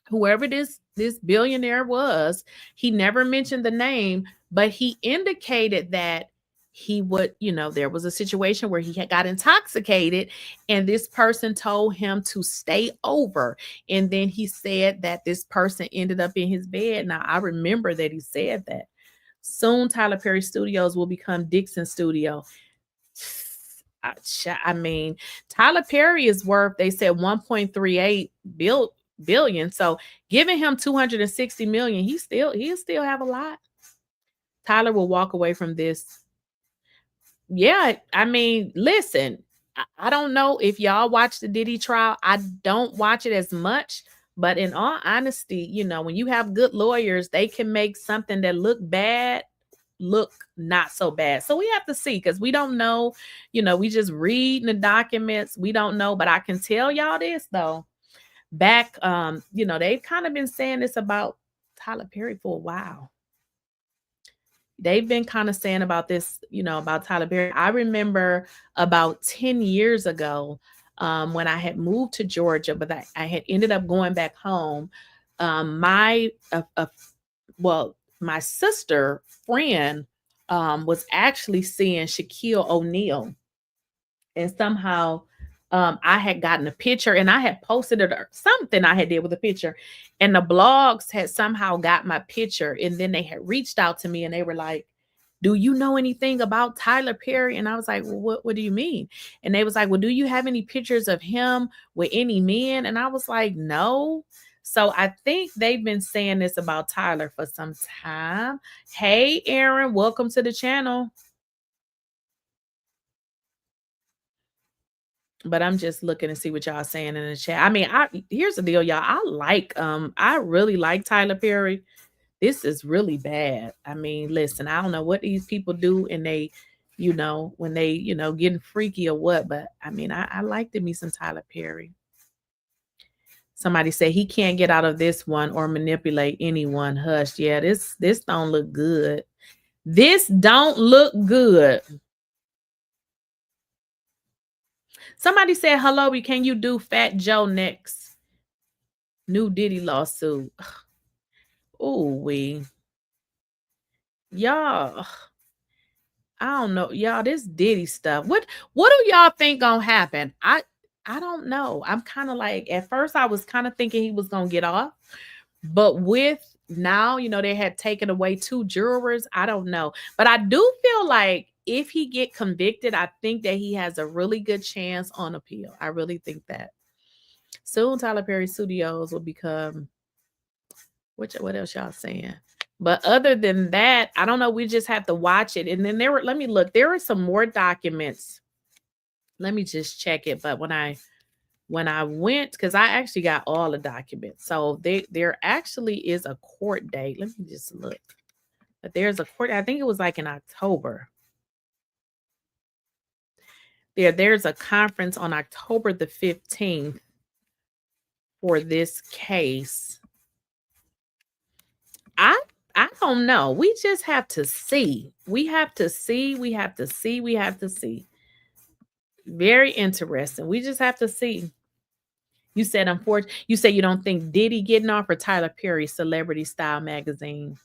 whoever this billionaire was, he never mentioned the name, but he indicated that he would, you know, there was a situation where he had got intoxicated and this person told him to stay over. And then he said that this person ended up in his bed. Now, I remember that he said that. Soon, Tyler Perry Studios will become Dixon Studio. I mean, Tyler Perry is worth, they said 1.38 billion. So giving him 260 million, he'll still have a lot. Tyler will walk away from this. Yeah, I mean, listen, I don't know if y'all watch the Diddy trial. I don't watch it as much, but in all honesty, you know, when you have good lawyers, they can make something that look bad look not so bad. So we have to see, because we don't know, you know, we just reading the documents. We don't know, but I can tell y'all this though. Back, you know, they've kind of been saying this about Tyler Perry for a while. They've been kind of saying about this, you know, about Tyler Perry. I remember about 10 years ago, when I had moved to Georgia, but I had ended up going back home. My sister friend was actually seeing Shaquille O'Neal, and somehow I had gotten a picture and I had posted it or something I had did with a picture, and the blogs had somehow got my picture, and then they had reached out to me and they were like, do you know anything about Tyler Perry? And I was like, well, what do you mean? And they was like, well, do you have any pictures of him with any men? And I was like, no. So I think they've been saying this about Tyler for some time. Hey, Aaron, welcome to the channel. But I'm just looking to see what y'all saying in the chat. I mean, here's the deal, y'all. I really like Tyler Perry. This is really bad. I mean, listen, I don't know what these people do, and they, you know, when they, you know, getting freaky or what, but I mean, I like to meet some Tyler Perry. Somebody say he can't get out of this one or manipulate anyone. Hush. Yeah, this don't look good. This don't look good. Somebody said, hello, can you do Fat Joe next? New Diddy lawsuit. Oh, y'all, I don't know. Y'all, this Diddy stuff. What do y'all think gonna happen? I don't know. I'm kind of like, at first I was kind of thinking he was gonna get off, but with now, you know, they had taken away 2 jurors. I don't know. But I do feel like if he get convicted, I think that he has a really good chance on appeal. I really think that. Soon Tyler Perry Studios will become, what else y'all saying? But other than that, I don't know. We just have to watch it. And then let me look. There were some more documents. Let me just check it. But when I went, because I actually got all the documents. So there actually is a court date. Let me just look. But there's a court, I think it was like in October. There's a conference on October the 15th for this case. I don't know. We just have to see. We have to see. Very interesting. We just have to see. You said, unfortunately, you say you don't think Diddy getting off, or Tyler Perry Celebrity Style magazine.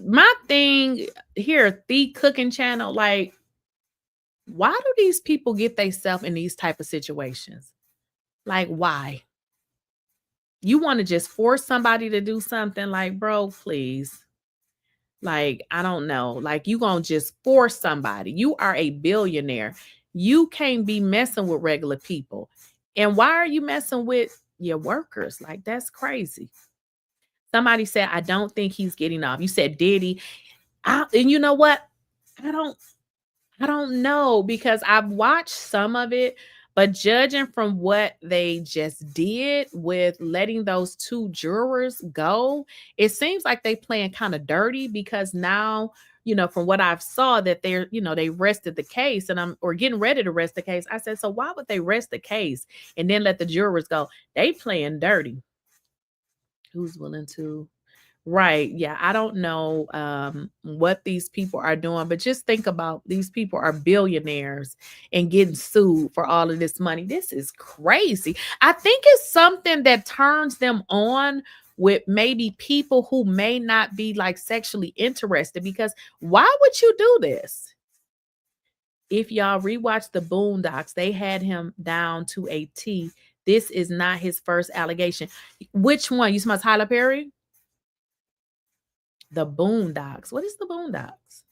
My thing here, the cooking channel, like, why do these people get themselves in these type of situations? Like, why? You want to just force somebody to do something? Like, bro, please. Like, I don't know. Like, you gonna just force somebody. You are a billionaire. You can't be messing with regular people. And why are you messing with your workers? Like, that's crazy. Somebody said, I don't think he's getting off. You said, did he? And you know what? I don't know, because I've watched some of it, but judging from what they just did with letting those two jurors go, it seems like they playing kind of dirty, because now, from what I've saw, that they're, they rested the case, and or getting ready to rest the case. I said, so why would they rest the case and then let the jurors go? They playing dirty. Who's willing to? Right. Yeah. I don't know what these people are doing, but just think about, these people are billionaires and getting sued for all of this money. This is crazy. I think it's something that turns them on with maybe people who may not be like sexually interested, because why would you do this? If y'all rewatch the Boondocks, they had him down to a T. This is not his first allegation. Which one? You smell Tyler Perry? The Boondocks. What is the Boondocks?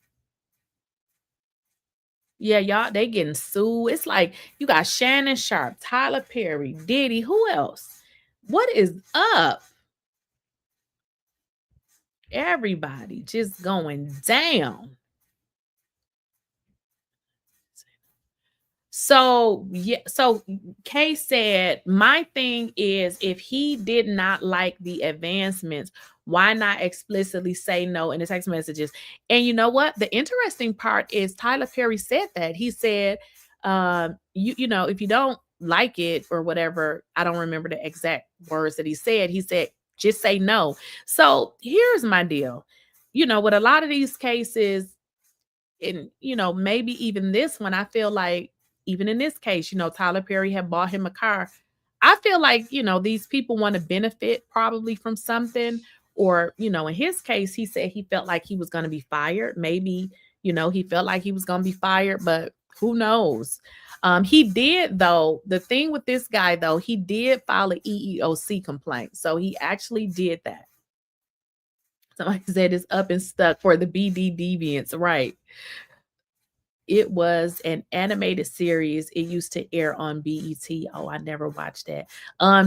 Yeah, y'all, they getting sued. It's like you got Shannon Sharp, Tyler Perry, Diddy. Who else? What is up? Everybody just going down. So, yeah, so Kay said, my thing is, if he did not like the advancements, why not explicitly say no in the text messages? And you know what? The interesting part is Tyler Perry said that. He said, if you don't like it or whatever, I don't remember the exact words that he said. He said, just say no. So here's my deal. With a lot of these cases, and maybe even this one, I feel like, even in this case, Tyler Perry had bought him a car. I feel like, these people want to benefit probably from something, or, in his case, he said he felt like he was going to be fired. Maybe, he felt like he was going to be fired, but who knows? He did, though. The thing with this guy, though, he did file an EEOC complaint. So he actually did that. Somebody said it's up and stuck for the BD Deviants, right? It was an animated series. It used to air on BET. Oh, I never watched that.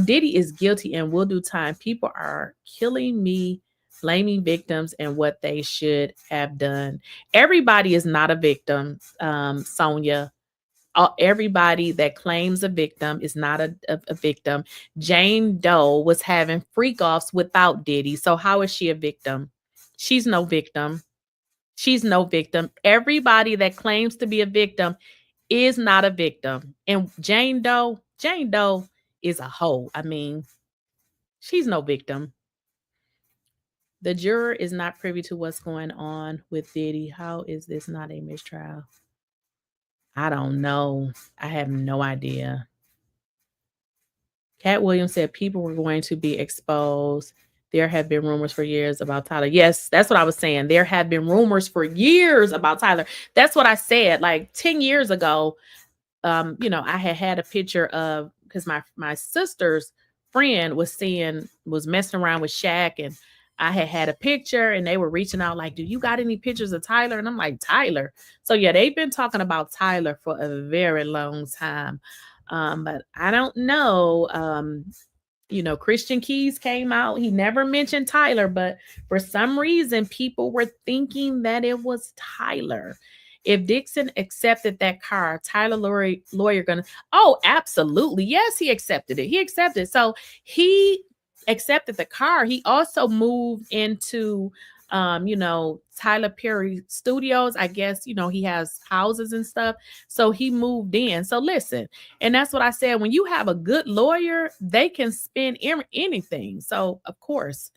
Diddy is guilty and will do time. People are killing me, blaming victims and what they should have done. Everybody is not a victim, Sonia. Everybody that claims a victim is not a victim. Jane Doe was having freak offs without Diddy. So how is she a victim? She's no victim. She's no victim. Everybody that claims to be a victim is not a victim. And Jane Doe is a hoe. I mean, she's no victim. The juror is not privy to what's going on with Diddy. How is this not a mistrial? I don't know. I have no idea. Cat Williams said people were going to be exposed. There have been rumors for years about Tyler. Yes, that's what I was saying. There have been rumors for years about Tyler. That's what I said. Like 10 years ago, I had a picture of, because my sister's friend was messing around with Shaq, and I had a picture, and they were reaching out like, do you got any pictures of Tyler? And I'm like, Tyler. So yeah, they've been talking about Tyler for a very long time. But I don't know. Christian Keys came out. He never mentioned Tyler, but for some reason, people were thinking that it was Tyler. If Dixon accepted that car, Tyler lawyer gonna, oh, absolutely. Yes, he accepted it. He accepted. So he accepted the car. He also moved into, Tyler Perry Studios. I guess, he has houses and stuff. So he moved in. So listen, and that's what I said. When you have a good lawyer, they can spend anything. So of course,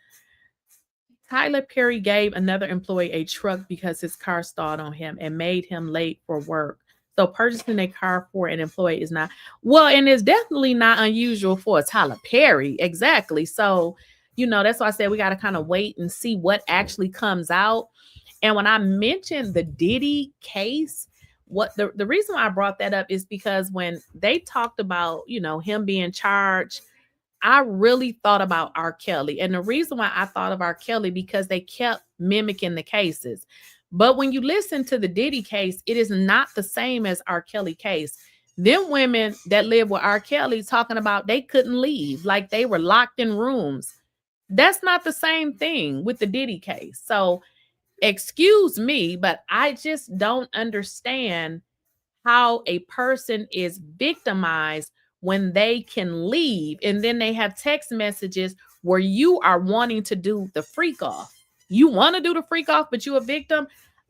Tyler Perry gave another employee a truck because his car stalled on him and made him late for work. So purchasing a car for an employee is not, well, and it's definitely not unusual for a Tyler Perry. Exactly. So, that's why I said we got to kind of wait and see what actually comes out. And when I mentioned the Diddy case, what the reason why I brought that up is because when they talked about, him being charged, I really thought about R. Kelly. And the reason why I thought of R. Kelly, because they kept mimicking the cases. But when you listen to the Diddy case, it is not the same as R. Kelly case. Them women that live with R. Kelly talking about they couldn't leave, like they were locked in rooms. That's not the same thing with the Diddy case. So excuse me, but I just don't understand how a person is victimized when they can leave, and then they have text messages where you are wanting to do the freak off. You want to do the freak off, but you're a victim.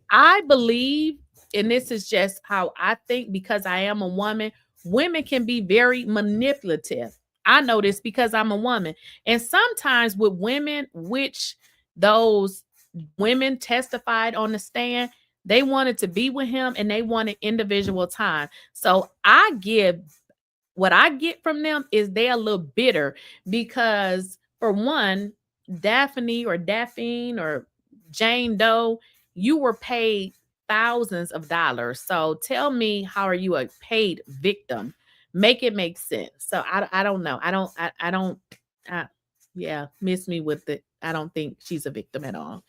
I believe, and this is just how I think because I am a woman, women can be very manipulative. I know this because I'm a woman. And sometimes with women, which those women testified on the stand, they wanted to be with him and they wanted individual time. So what I get from them is they're a little bitter because, for one, Daphne or Jane Doe, you were paid thousands of dollars. So tell me, how are you a paid victim? Make it make sense. So I don't know. Yeah, miss me with it. I don't think she's a victim at all.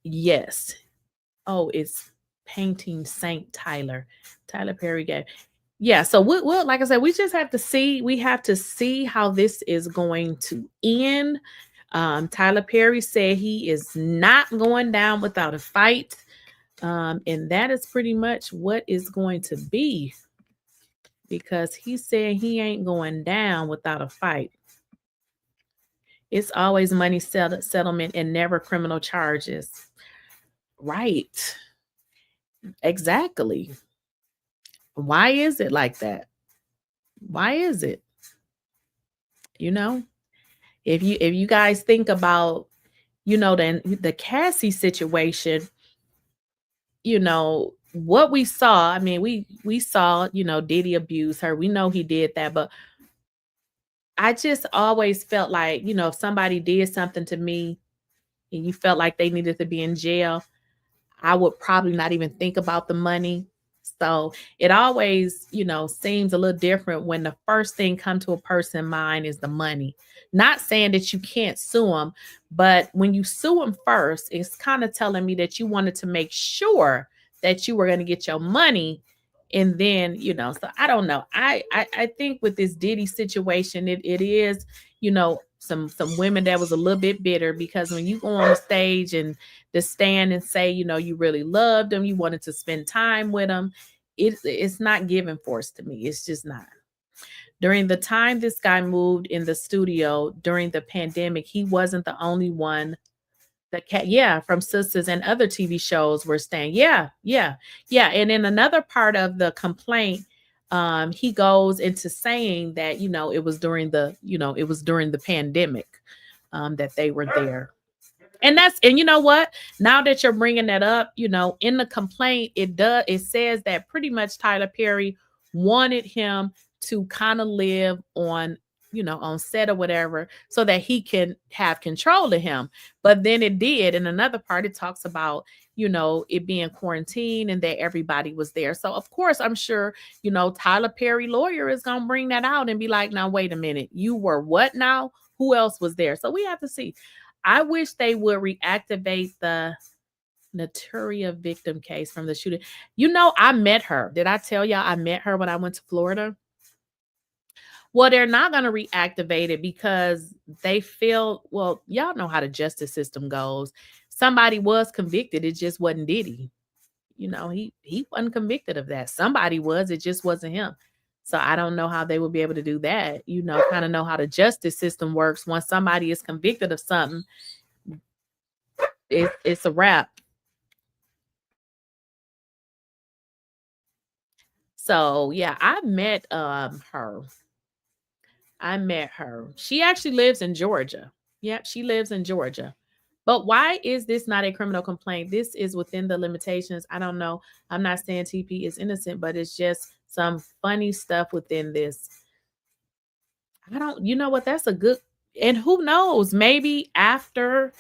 Yes. Oh, it's Painting Saint Tyler. Tyler Perry gave. Yeah, so we'll like I said, we just have to see. We have to see how this is going to end. Tyler Perry said he is not going down without a fight. And that is pretty much what is going to be, because he said he ain't going down without a fight. It's always money settlement and never criminal charges. Right. Exactly. Why is it like that? Why is it? You know, if you guys think about, the Cassie situation, what we saw, I mean, we saw, Diddy abuse her. We know he did that, but I just always felt like, if somebody did something to me and you felt like they needed to be in jail, I would probably not even think about the money. So it always, seems a little different when the first thing come to a person's mind is the money. Not saying that you can't sue them, but when you sue them first, it's kind of telling me that you wanted to make sure that you were going to get your money. And then, so I don't know. I think with this Diddy situation, it is, some women that was a little bit bitter, because when you go on the stage and to stand and say, you really loved him, you wanted to spend time with him, it's not giving force to me. It's just not. During the time this guy moved in the studio during the pandemic, he wasn't the only one. From Sisters and other TV shows were staying. Yeah. And in another part of the complaint, he goes into saying that, it was during the pandemic that they were there. And you know what? Now that you're bringing that up, in the complaint, it says that pretty much Tyler Perry wanted him to kind of live on set or whatever, so that he can have control of him. But then it did. In another part, it talks about, it being quarantine and that everybody was there. So of course, I'm sure, Tyler Perry lawyer is going to bring that out and be like, now, wait a minute, you were what now? Who else was there? So we have to see. I wish they would reactivate the Naturia victim case from the shooting. I met her. Did I tell y'all I met her when I went to Florida? Well, they're not going to reactivate it because they feel, well, y'all know how the justice system goes. Somebody was convicted. It just wasn't Diddy. He wasn't convicted of that. Somebody was. It just wasn't him. So I don't know how they will be able to do that. Kind of know how the justice system works. Once somebody is convicted of something, it's a wrap. So yeah, I met her. She actually lives in Georgia. Yep, she lives in Georgia. But why is this not a criminal complaint? This is within the limitations. I don't know. I'm not saying TP is innocent, but it's just some funny stuff within this. You know what? That's a good, and who knows? Maybe after,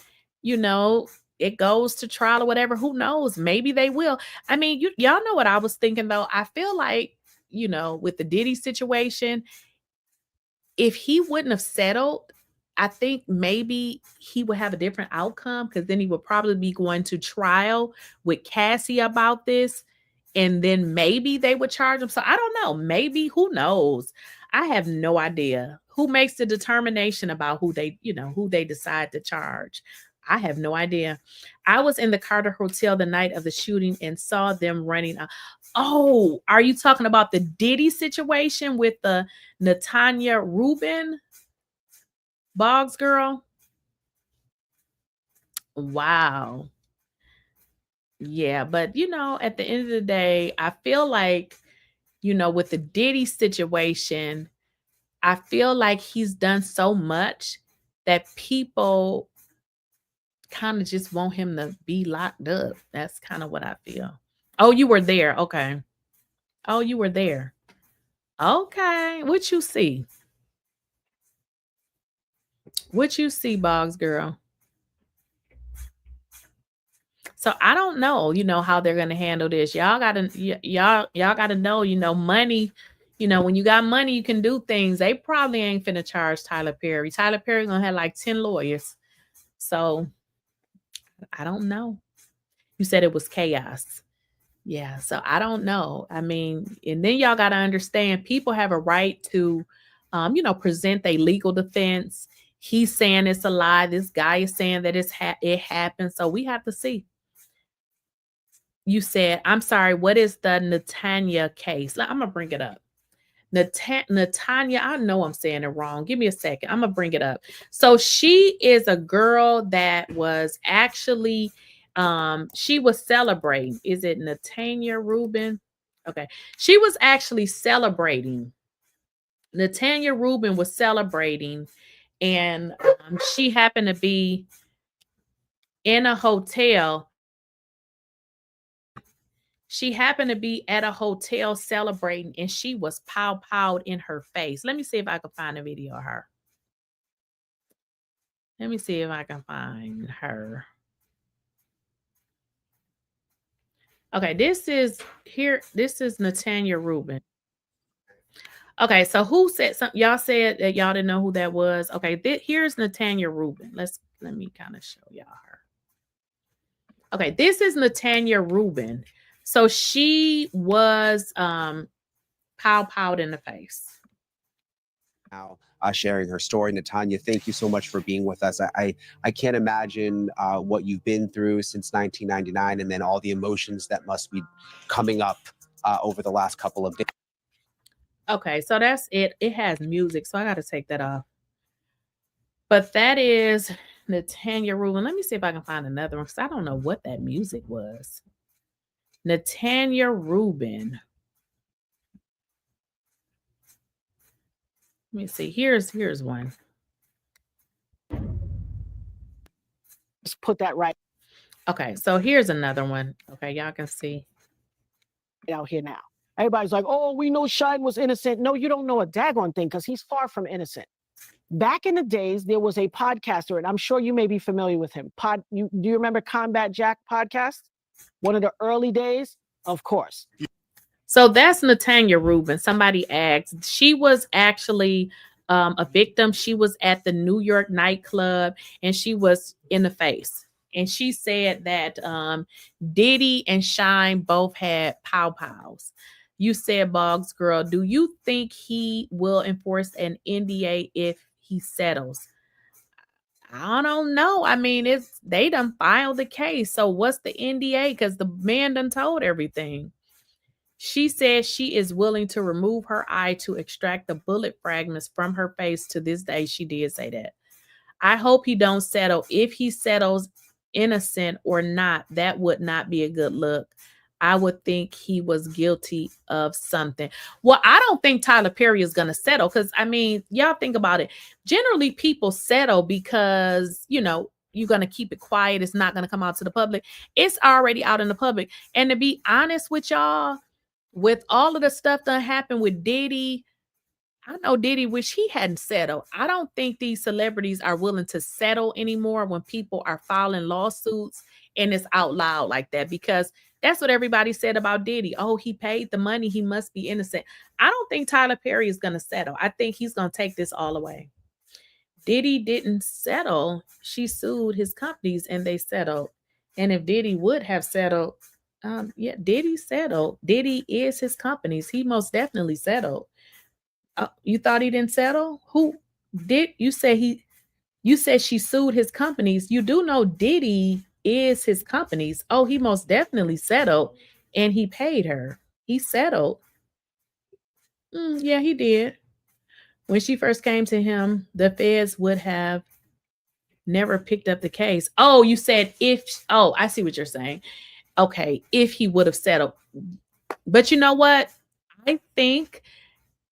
it goes to trial or whatever, who knows? Maybe they will. I mean, y'all know what I was thinking though. I feel like, with the Diddy situation, if he wouldn't have settled, I think maybe he would have a different outcome, because then he would probably be going to trial with Cassie about this. And then maybe they would charge him. So I don't know. Maybe, who knows? I have no idea who makes the determination about who they decide to charge. I have no idea. I was in the Carter Hotel the night of the shooting and saw them running. Oh, are you talking about the Diddy situation with the Natanya Rubin Boggs girl? Wow. Yeah, but at the end of the day, I feel like, with the Diddy situation, I feel like he's done so much that people kind of just want him to be locked up. That's kind of what I feel. Oh, you were there. Okay. Oh, you were there. Okay. What you see? What you see, Boggs girl? So I don't know, how they're gonna handle this. Y'all gotta know, money. When you got money, you can do things. They probably ain't finna charge Tyler Perry. Tyler Perry gonna have like 10 lawyers. So I don't know. You said it was chaos. Yeah, so I don't know. I mean, and then y'all gotta understand, people have a right to, present a legal defense. He's saying it's a lie. This guy is saying that it happened. So we have to see. You said, I'm sorry, what is the Natanya case? I'm going to bring it up. Natanya, I know I'm saying it wrong. Give me a second. I'm going to bring it up. So she is a girl that was actually, she was celebrating. Is it Natanya Rubin? Okay. She was actually celebrating. Natanya Rubin was celebrating, and she happened to be in a hotel. She happened to be at a hotel celebrating, and she was powed in her face. Let me see if I can find a video of her. Let me see if I can find her. Okay, this is Natanya Rubin. Okay, so who said something? Y'all said that y'all didn't know who that was. Okay, here's Natanya Rubin. Let me kind of show y'all her. Okay, this is Natanya Rubin. So she was powed in the face. Now sharing her story. Natanya, thank you so much for being with us. I can't imagine what you've been through since 1999, and then all the emotions that must be coming up over the last couple of days. Okay, so that's it. It has music, so I got to take that off. But that is Natanya Rubin. Let me see if I can find another one, because I don't know what that music was. Natanya Rubin. Let me see. Here's one. Let's put that right. Okay, so here's another one. Okay, y'all can see out here now. Everybody's like, oh, we know Shine was innocent. No, you don't know a daggone thing, because he's far from innocent. Back in the days, there was a podcaster, and I'm sure you may be familiar with him. Do you remember Combat Jack podcast? One of the early days? Of course. So that's Natanya Rubin. Somebody asked. She was actually a victim. She was at the New York nightclub, and she was in the face. And she said that Diddy and Shine both had pows. You said, Boggs girl, do you think he will enforce an NDA if he settles? I don't know. I mean, they done filed the case. So what's the NDA? Because the man done told everything. She says she is willing to remove her eye to extract the bullet fragments from her face. To this day, she did say that. I hope he don't settle. If he settles, innocent or not, that would not be a good look. I would think he was guilty of something. Well, I don't think Tyler Perry is going to settle, because, I mean, y'all think about it. Generally, people settle because, you're going to keep it quiet. It's not going to come out to the public. It's already out in the public. And to be honest with y'all, with all of the stuff that happened with Diddy, I know Diddy wish he hadn't settled. I don't think these celebrities are willing to settle anymore when people are filing lawsuits and it's out loud like that, because That's what everybody said about Diddy. Oh, he paid the money. He must be innocent. I don't think Tyler Perry is going to settle. I think he's going to take this all away. Diddy didn't settle. She sued his companies and they settled. And if Diddy would have settled, yeah, Diddy settled. Diddy is his companies. He most definitely settled. You thought he didn't settle? Who did you say he? You said she sued his companies. You do know Diddy is his companies. Oh, he most definitely settled and he paid her. He settled. Yeah, he did. When she first came to him, the feds would have never picked up the case. Oh, you said oh, I see what you're saying. Okay, if he would have settled. But you know what? I think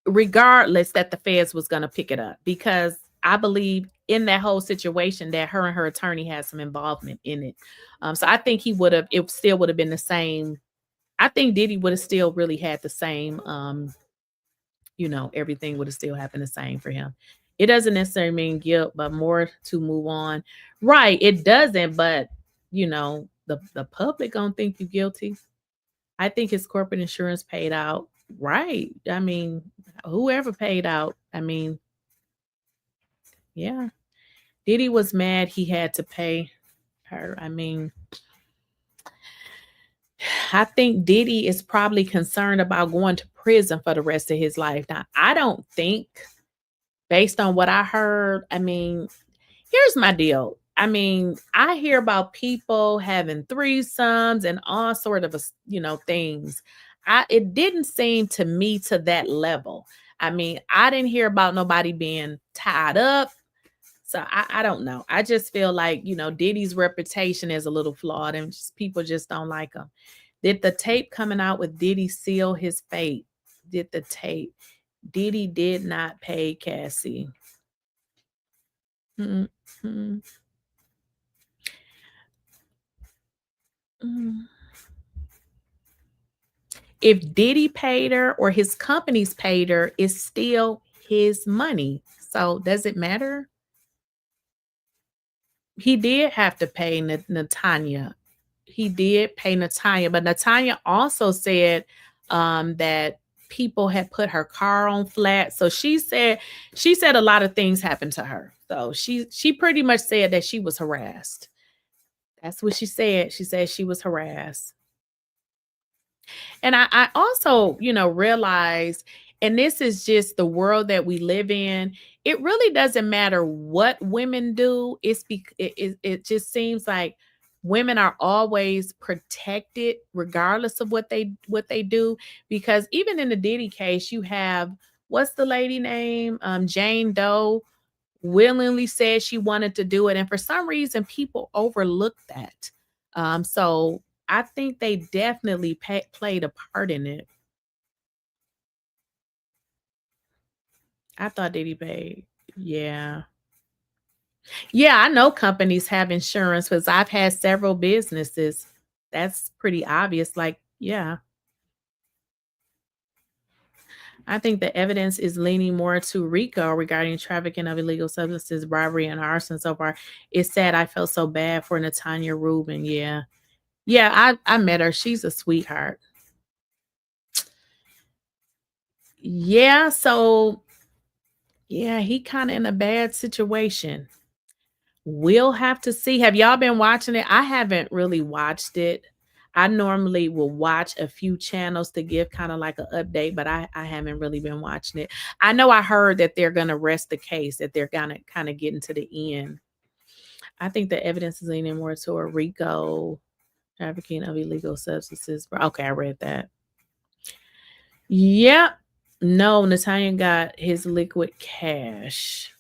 regardless that the feds was going to pick it up, because I believe in that whole situation that her and her attorney had some involvement in it. So I think it still would have been the same. I think Diddy would have still really had the same, everything would have still happened the same for him. It doesn't necessarily mean guilt, but more to move on. Right. It doesn't, but the public gonna think you guilty. I think his corporate insurance paid out. Right. I mean, whoever paid out. I mean, yeah. Diddy was mad he had to pay her. I mean, I think Diddy is probably concerned about going to prison for the rest of his life. Now, I don't think, based on what I heard, I mean, here's my deal. I mean, I hear about people having threesomes and all sort of, things. It didn't seem to me to that level. I mean, I didn't hear about nobody being tied up. So I don't know. I just feel like, Diddy's reputation is a little flawed and people just don't like him. Did the tape coming out with Diddy seal his fate? Did the tape? Diddy did not pay Cassie. If Diddy paid her or his companies paid her, it's still his money. So does it matter? He did have to pay Natanya. He did pay Natanya, but Natanya also said that people had put her car on flat. So she said a lot of things happened to her. So she pretty much said that she was harassed. That's what she said. She said she was harassed. And I also, realized, and this is just the world that we live in, it really doesn't matter what women do. It just seems like women are always protected regardless of what they do. Because even in the Diddy case, you have, what's the lady name? Jane Doe willingly said she wanted to do it. And for some reason, people overlook that. So I think they definitely played a part in it. I thought Diddy paid. Yeah. Yeah, I know companies have insurance because I've had several businesses. That's pretty obvious. Like, yeah. I think the evidence is leaning more to RICO regarding trafficking of illegal substances, bribery, and arson so far. It's sad. I felt so bad for Natanya Rubin. Yeah. Yeah, I met her. She's a sweetheart. Yeah, so yeah, he kind of in a bad situation. We'll have to see. Have y'all been watching it? I haven't really watched it. I normally will watch a few channels to give kind of like an update, but I haven't really been watching it. I know I heard that they're going to rest the case, that they're going to kind of get into the end. I think the evidence is leaning more toward RICO, trafficking of illegal substances. Okay, I read that. Yep. No, Natanya got his liquid cash.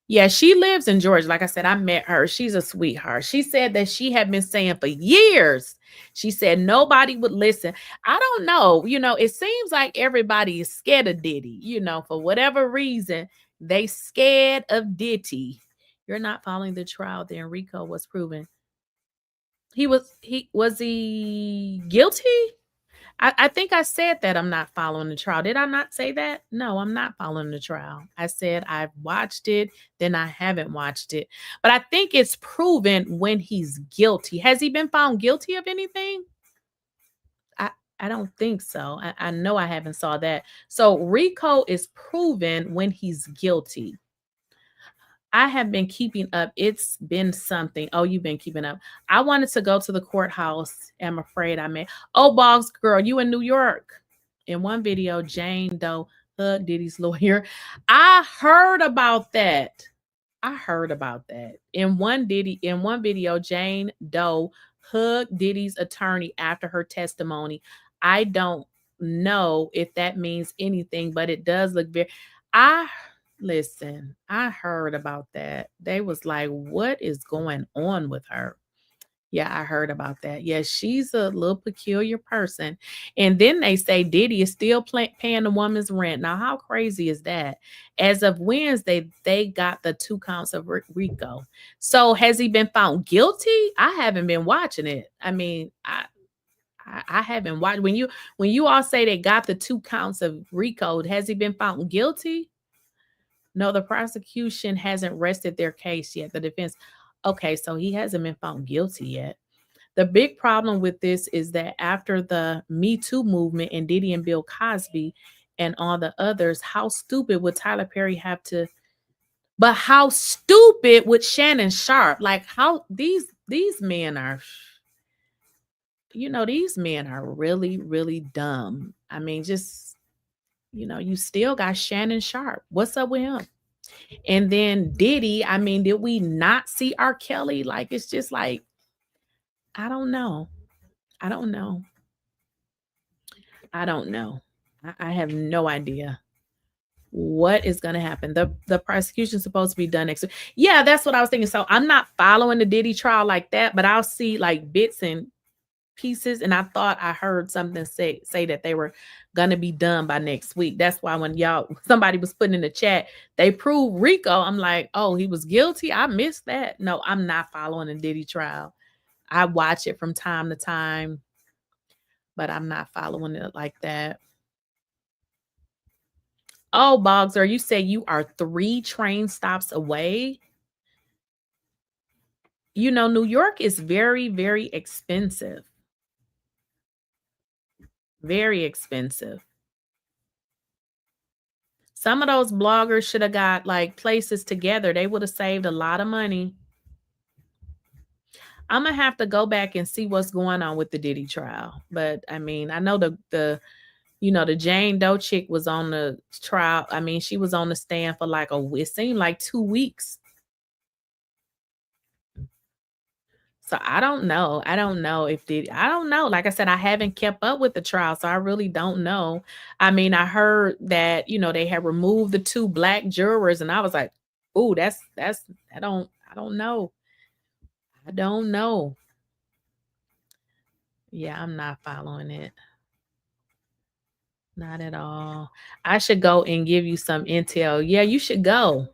Yeah, she lives in Georgia. Like I said, I met her. She's a sweetheart. She said that she had been saying for years, she said nobody would listen. I don't know. It seems like everybody is scared of Diddy. For whatever reason, they scared of Diddy. You're not following the trial. The Enrico was proven. Was he guilty? I think I said that I'm not following the trial. Did I not say that? No, I'm not following the trial. I said I've watched it, then I haven't watched it. But I think it's proven when he's guilty. Has he been found guilty of anything? I don't think so. I know I haven't saw that. So Rico is proven when he's guilty. I have been keeping up. It's been something. Oh, you've been keeping up. I wanted to go to the courthouse. I'm afraid I may. Oh, Boggs girl, you in New York. In one video, Jane Doe hugged Diddy's lawyer. I heard about that. In one video, Jane Doe hugged Diddy's attorney after her testimony. I don't know if that means anything, but it does look very. Listen, I heard about that. They was like, what is going on with her? Yeah, I heard about that. Yeah, she's a little peculiar person. And then they say Diddy is still paying the woman's rent. Now, how crazy is that? As of Wednesday, they got the 2 counts of RICO. So has he been found guilty? I haven't been watching it. I mean, I haven't watched. When you all say they got the 2 counts of RICO, has he been found guilty? No, the prosecution hasn't rested their case yet. The defense. Okay, so he hasn't been found guilty yet. The big problem with this is that after the Me Too movement and Diddy and Bill Cosby and all the others, how stupid would Tyler Perry have to? But how stupid would Shannon Sharpe? Like how these men are, these men are really, really dumb. I mean, just, you still got Shannon Sharpe. What's up with him? And then Diddy, I mean, did we not see R. Kelly? Like, it's just like, I don't know. I have no idea what is going to happen. The prosecution is supposed to be done next week. Yeah, that's what I was thinking. So I'm not following the Diddy trial like that, but I'll see like bits and pieces. And I thought I heard something say that they were going to be done by next week. That's why when somebody was putting in the chat, they proved Rico. I'm like, oh, he was guilty. I missed that. No, I'm not following the Diddy trial. I watch it from time to time, but I'm not following it like that. Oh, Bogser, you say you are 3 train stops away? New York is very, very expensive. Very expensive. Some of those bloggers should have got like places together. They would have saved a lot of money. I'm going to have to go back and see what's going on with the Diddy trial. But I mean, I know the Jane Doe chick was on the trial. I mean, she was on the stand for like it seemed like 2 weeks. So I don't know. I don't know. Like I said, I haven't kept up with the trial, so I really don't know. I mean, I heard that, they had removed the 2 black jurors, and I was like, "Ooh, I don't know. I don't know." Yeah, I'm not following it. Not at all. I should go and give you some intel. Yeah, you should go.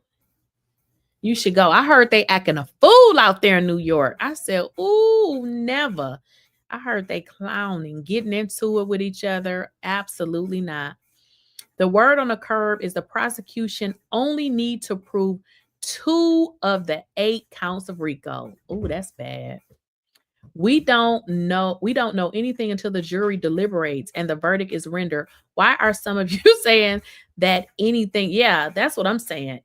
You should go. I heard they acting a fool out there in New York. I said, ooh, never. I heard they clowning, getting into it with each other. Absolutely not. The word on the curb is the prosecution only need to prove 2 of the 8 counts of RICO. Ooh, that's bad. We don't know anything until the jury deliberates and the verdict is rendered. Why are some of you saying that anything? Yeah, that's what I'm saying.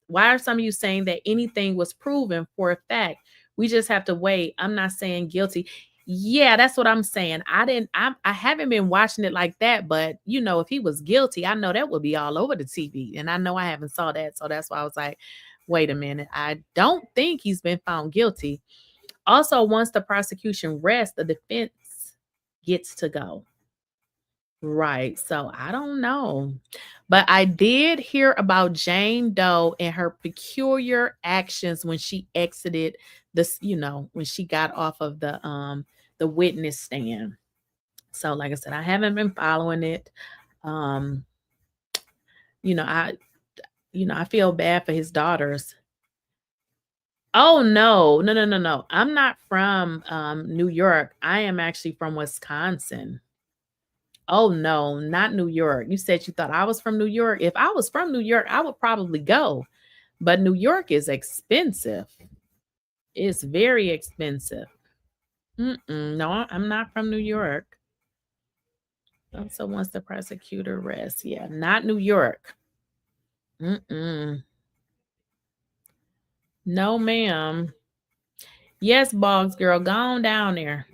Why are some of you saying that anything was proven for a fact? We just have to wait. I'm not saying guilty. Yeah, that's what I'm saying. I haven't been watching it like that, but if he was guilty, I know that would be all over the TV. And I know I haven't saw that. So that's why I was like, wait a minute. I don't think he's been found guilty. Also, once the prosecution rests, the defense gets to go. Right. So I don't know. But I did hear about Jane Doe and her peculiar actions when she exited this, when she got off of the witness stand. So like I said, I haven't been following it. I feel bad for his daughters. Oh, no. I'm not from New York. I am actually from Wisconsin. Oh, no, not New York. You said you thought I was from New York. If I was from New York, I would probably go. But New York is expensive. It's very expensive. No, I'm not from New York. So once the prosecutor rests, yeah, not New York. No, ma'am. Yes, Boggs girl, go on down there.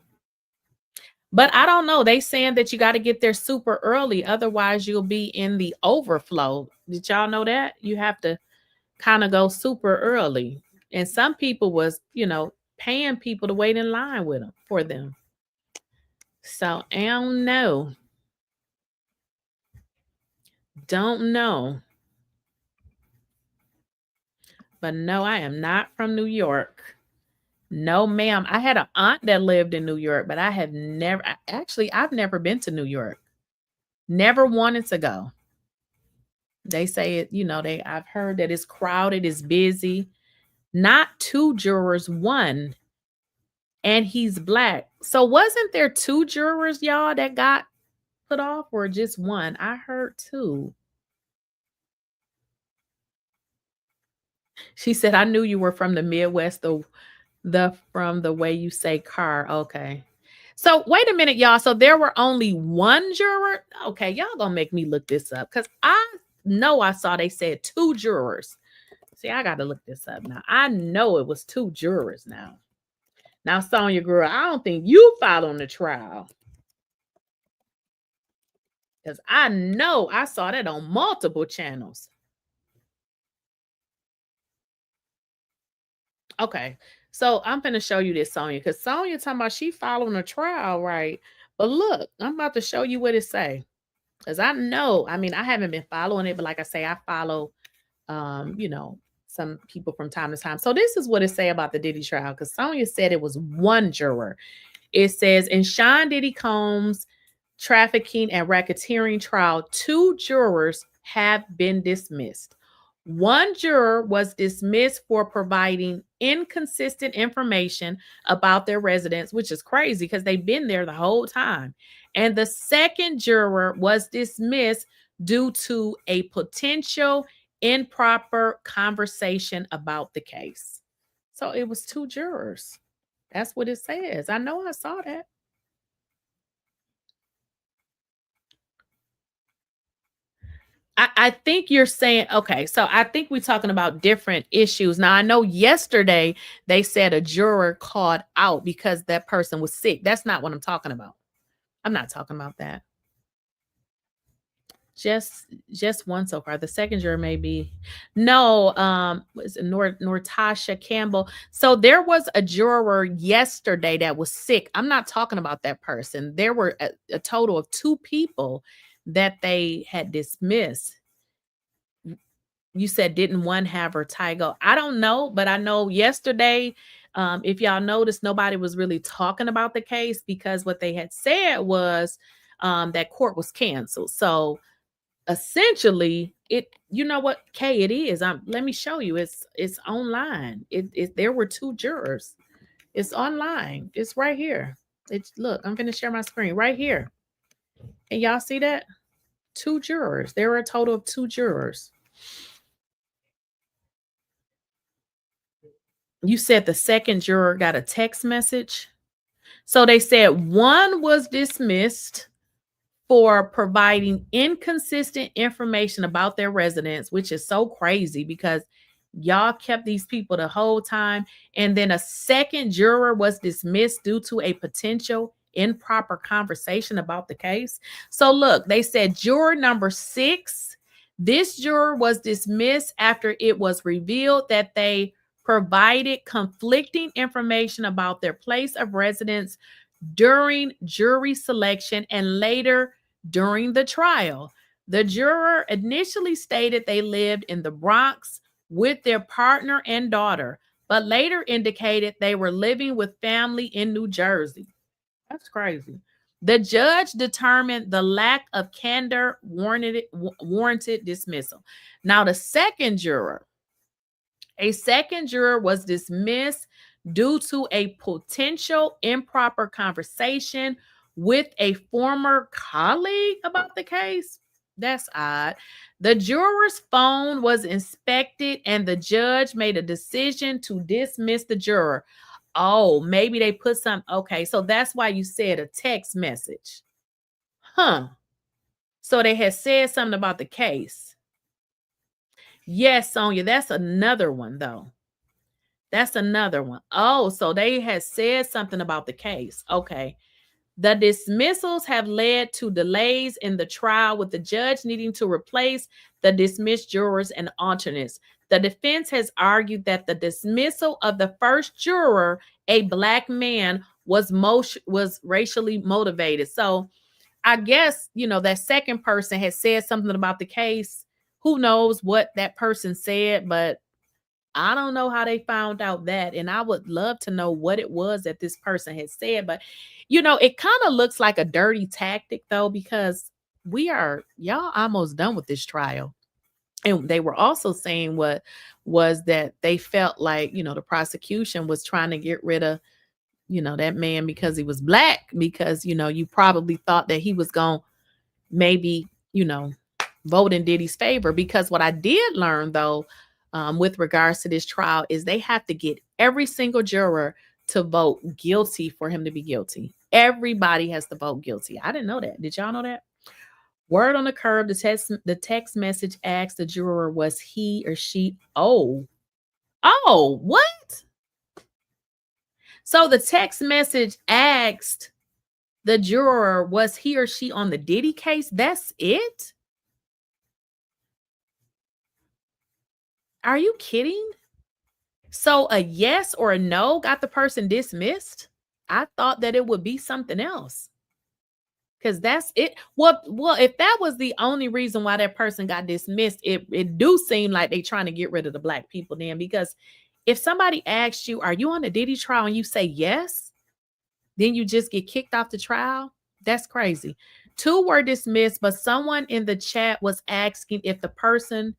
But I don't know. They saying that you got to get there super early, otherwise you'll be in the overflow. Did y'all know that? You have to kind of go super early. And some people was, paying people to wait in line with them for them. So I don't know. Don't know. But no, I am not from New York. No, ma'am. I had an aunt that lived in New York, but I have never, I've never been to New York. Never wanted to go. They say it, I've heard that it's crowded, it's busy. Not 2 jurors, 1. And he's black. So wasn't there 2 jurors, y'all, that got put off, or just 1? I heard 2. She said, I knew you were from the Midwest, from the way you say car. Okay. So wait a minute, y'all. So there were only 1 juror. Okay, y'all gonna make me look this up because I know I saw they said 2 jurors. See, I gotta look this up now. I know it was 2 jurors now. Now, Sonya girl, I don't think you following the trial. Because I know I saw that on multiple channels. Okay. So I'm going to show you this, Sonya, because Sonya talking about she following a trial, right? But look, I'm about to show you what it say. Because I know, I haven't been following it, but like I say, I follow, some people from time to time. So this is what it say about the Diddy trial, because Sonya said it was 1 juror. It says, in Sean Diddy Combs' trafficking and racketeering trial, 2 jurors have been dismissed. 1 juror was dismissed for providing inconsistent information about their residence, which is crazy because they've been there the whole time. And the 2nd juror was dismissed due to a potential improper conversation about the case. So it was 2 jurors. That's what it says. I know I saw that. I think you're saying, okay, so I think we're talking about different issues. Now, I know yesterday they said a juror called out because that person was sick. That's not what I'm talking about. I'm not talking about that. Just 1 so far. The 2nd juror may be was it 𝐿eKysha Campbell. So there was a juror yesterday that was sick. I'm not talking about that person. There were a total of 2 people that they had dismissed. You said, didn't 1 have her tie go? I don't know, but I know yesterday, if y'all noticed, nobody was really talking about the case because what they had said was that court was canceled. So essentially, you know what, Kay, it is. Let me show you. It's online. There were 2 jurors. It's online. It's right here. Look, I'm gonna share my screen right here. And y'all see that? 2 jurors. There were a total of 2 jurors. You said the 2nd juror got a text message. So they said 1 was dismissed for providing inconsistent information about their residence, which is so crazy because y'all kept these people the whole time. And then a 2nd juror was dismissed due to a potential improper conversation about the case. So look, they said juror number 6, this juror was dismissed after it was revealed that they provided conflicting information about their place of residence during jury selection and later during the trial. The juror initially stated they lived in the Bronx with their partner and daughter, but later indicated they were living with family in New Jersey. That's crazy. The judge determined the lack of candor warranted dismissal. Now, the 2nd juror, a 2nd juror was dismissed due to a potential improper conversation with a former colleague about the case. That's odd. The juror's phone was inspected and the judge made a decision to dismiss the juror. Oh, maybe they put some. Okay, so that's why you said a text message. Huh. So they had said something about the case. Yes, Sonia, that's another one though. That's another one. Oh, so they had said something about the case. Okay. The dismissals have led to delays in the trial, with the judge needing to replace the dismissed jurors and alternates. The defense has argued that the dismissal of the first juror, a Black man, was racially motivated. So I guess, that second person had said something about the case. Who knows what that person said, but I don't know how they found out that. And I would love to know what it was that this person had said. But, it kind of looks like a dirty tactic, though, because y'all almost done with this trial. And they were also saying what was that they felt like, the prosecution was trying to get rid of, that man because he was Black, because, you probably thought that he was going to maybe, vote in Diddy's favor. Because what I did learn, though, with regards to this trial, is they have to get every single juror to vote guilty for him to be guilty. Everybody has to vote guilty. I didn't know that. Did y'all know that? Word on the curb, the text message asked the juror, was he or she? Oh, what? So the text message asked the juror, was he or she on the Diddy case? That's it? Are you kidding? So a yes or a no got the person dismissed? I thought that it would be something else. Because that's it. Well, if that was the only reason why that person got dismissed, it do seem like they trying to get rid of the Black people then. Because if somebody asks you, are you on the Diddy trial, and you say yes, then you just get kicked off the trial? That's crazy. 2 were dismissed, but someone in the chat was asking if the person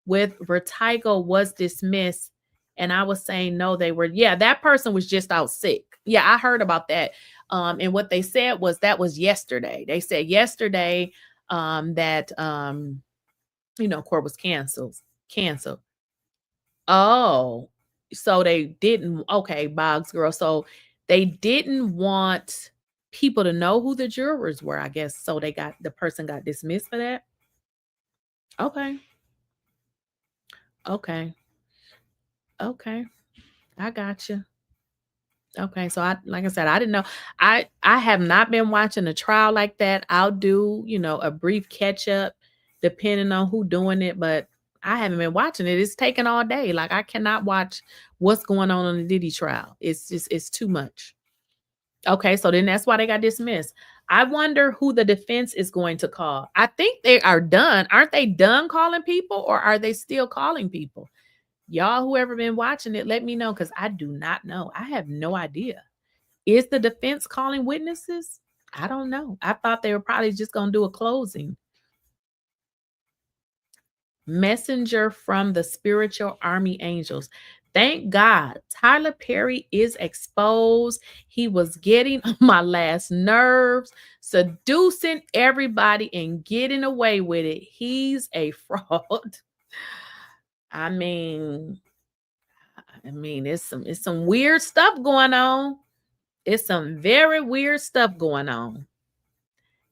with vertigo was dismissed, and I was saying no, they were. Yeah, that person was just out sick. Yeah, I heard about that. And what they said was that was yesterday. They said yesterday that court was canceled. Oh, so they didn't. Okay, Boggs girl. So they didn't want people to know who the jurors were, I guess. So the person got dismissed for that. Okay. Okay. I got you. Okay. So like I said, I didn't know. I have not been watching a trial like that. I'll do, a brief catch up depending on who doing it, but I haven't been watching it. It's taking all day. Like, I cannot watch what's going on the Diddy trial. It's too much. Okay. So then that's why they got dismissed. I wonder who the defense is going to call. I think they are done. Aren't they done calling people, or are they still calling people? Y'all, whoever been watching it, let me know, because I do not know. I have no idea. Is the defense calling witnesses? I don't know. I thought they were probably just going to do a closing. Messenger from the spiritual army angels. Thank God Tyler Perry is exposed. He was getting on my last nerves, seducing everybody and getting away with it. He's a fraud. I mean, it's some weird stuff going on. It's some very weird stuff going on.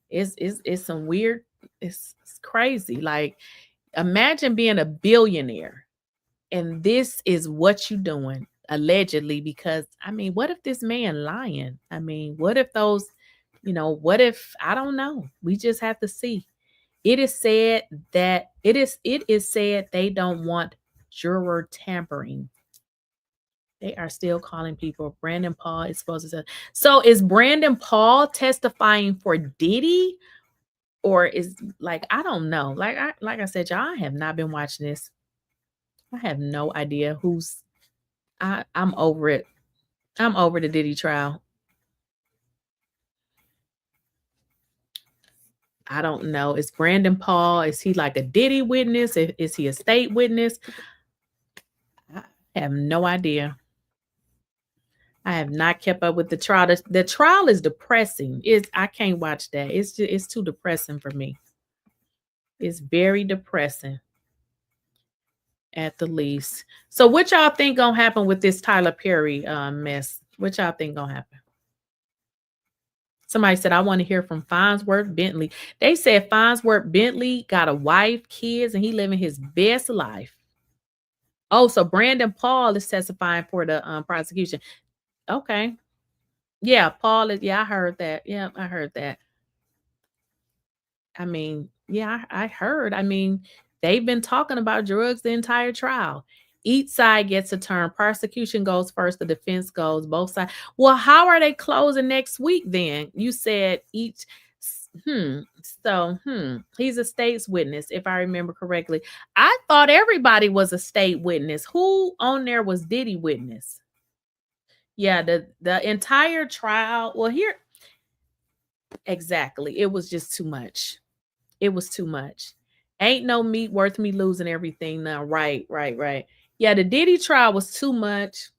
It's some weird, it's crazy. Like, imagine being a billionaire and this is what you're doing, allegedly, because what if this man lying? What if those, what if, I don't know. We just have to see. It is said that it is said they don't want juror tampering. They are still calling people. Brandon Paul is supposed to. So is Brandon Paul testifying for Diddy, or is, like, I don't know. Like I said, y'all, I have not been watching this. I have no idea who's. I'm over it. I'm over the Diddy trial. I don't know. Is Brandon Paul, is he like a Diddy witness? Is he a state witness? I have no idea. I have not kept up with the trial. The trial is depressing. I can't watch that. It's too depressing for me. It's very depressing, at the least. So what y'all think gonna happen with this Tyler Perry mess? What y'all think gonna happen? Somebody said, I want to hear from Farnsworth Bentley. They said Farnsworth Bentley got a wife, kids, and he living his best life. Oh, so Brandon Paul is testifying for the prosecution. Okay. Yeah, Paul is. Yeah, I heard that. Yeah, I heard that. I mean, yeah, I heard. I mean, they've been talking about drugs the entire trial. Each side gets a turn. Prosecution goes first. The defense goes. Both sides. Well, how are they closing next week then? You said each. So, he's a state's witness, if I remember correctly. I thought everybody was a state witness. Who on there was Diddy witness? Yeah, the entire trial. Well, here, exactly. It was just too much. It was too much. Ain't no meat worth me losing everything now. Right. Yeah, the Diddy trial was too much.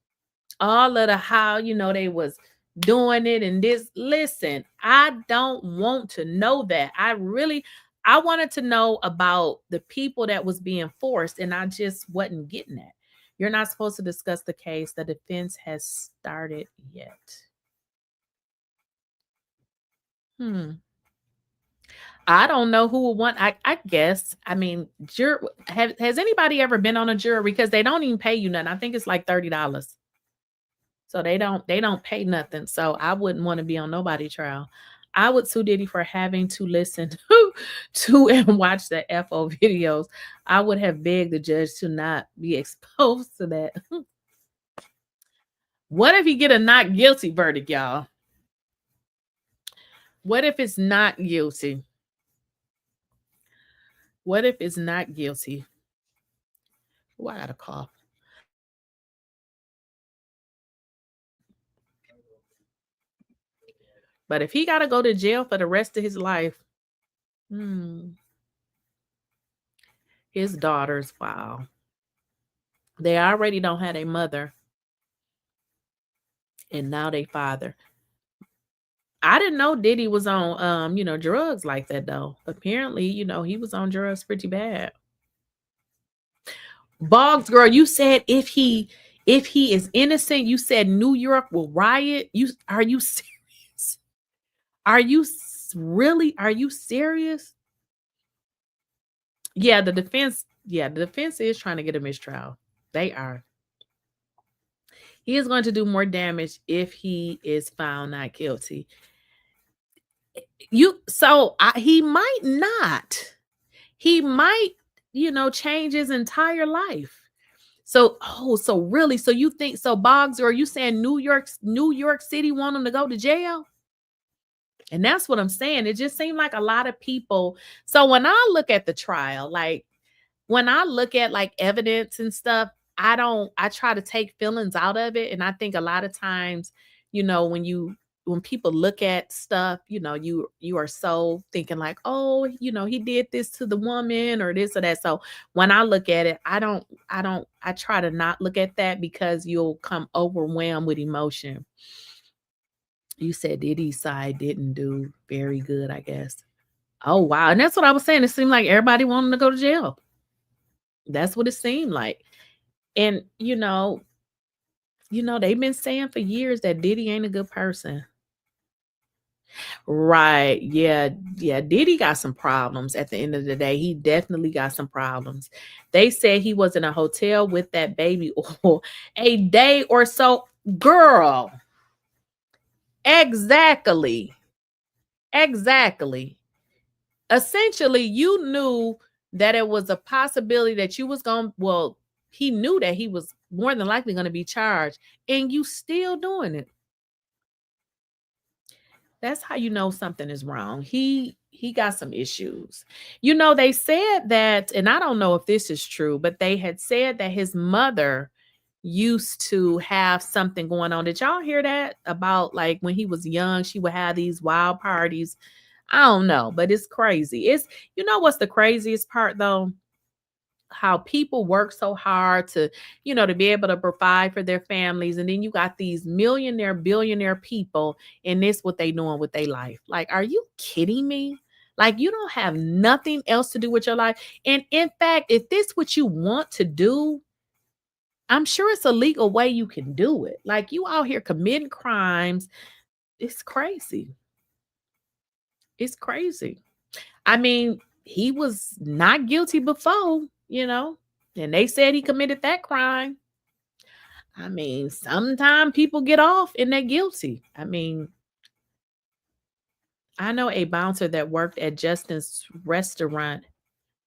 All of the how, they was doing it and this. Listen, I don't want to know that. I wanted to know about the people that was being forced, and I just wasn't getting that. You're not supposed to discuss the case. The defense has started yet. I don't know who would want. I guess. I mean, has anybody ever been on a jury? Because they don't even pay you nothing. I think it's like $30. So they don't pay nothing. So I wouldn't want to be on nobody's trial. I would sue Diddy for having to listen to and watch the FO videos. I would have begged the judge to not be exposed to that. What if he get a not guilty verdict, y'all? What if it's not guilty? What if it's not guilty? Oh, I got a cough. But if he got to go to jail for the rest of his life, his daughters, wow. They already don't have a mother. And now they father. I didn't know Diddy was on, drugs like that, though. Apparently, he was on drugs pretty bad. Boggs, girl, you said if he is innocent, you said New York will riot. Are you serious? Are you serious? Yeah, the defense is trying to get a mistrial. They are. He is going to do more damage if he is found not guilty. He might not. He might, change his entire life. So really, so you think so, Boggs, or are you saying New York City want him to go to jail? And that's what I'm saying. It just seemed like a lot of people. So when I look at the trial, like when I look at like evidence and stuff, I try to take feelings out of it. And I think a lot of times, when people look at stuff, you are so thinking like, oh, he did this to the woman or this or that. So when I look at it, I try to not look at that because you'll come overwhelmed with emotion. You said Diddy's side didn't do very good, I guess. Oh, wow. And that's what I was saying. It seemed like everybody wanted to go to jail. That's what it seemed like. And, they've been saying for years that Diddy ain't a good person. Right. Yeah. Diddy got some problems at the end of the day. He definitely got some problems. They said he was in a hotel with that baby oil a day or so. Girl. Exactly. Essentially, you knew that it was a possibility that you was he knew that he was more than likely going to be charged, and you still doing it. That's how you know something is wrong. He got some issues. They said that, and I don't know if this is true, but they had said that his mother used to have something going on. Did y'all hear that about like when he was young, she would have these wild parties? I don't know, but it's crazy. It's, what's the craziest part though? How people work so hard to, to be able to provide for their families. And then you got these millionaire, billionaire people, and this what they doing with their life. Like, are you kidding me? Like, you don't have nothing else to do with your life. And in fact, if this what you want to do, I'm sure it's a legal way you can do it. Like, you out here committing crimes. It's crazy. It's crazy. I mean, he was not guilty before, and they said he committed that crime. I mean, sometimes people get off and they're guilty. I mean, I know a bouncer that worked at Justin's restaurant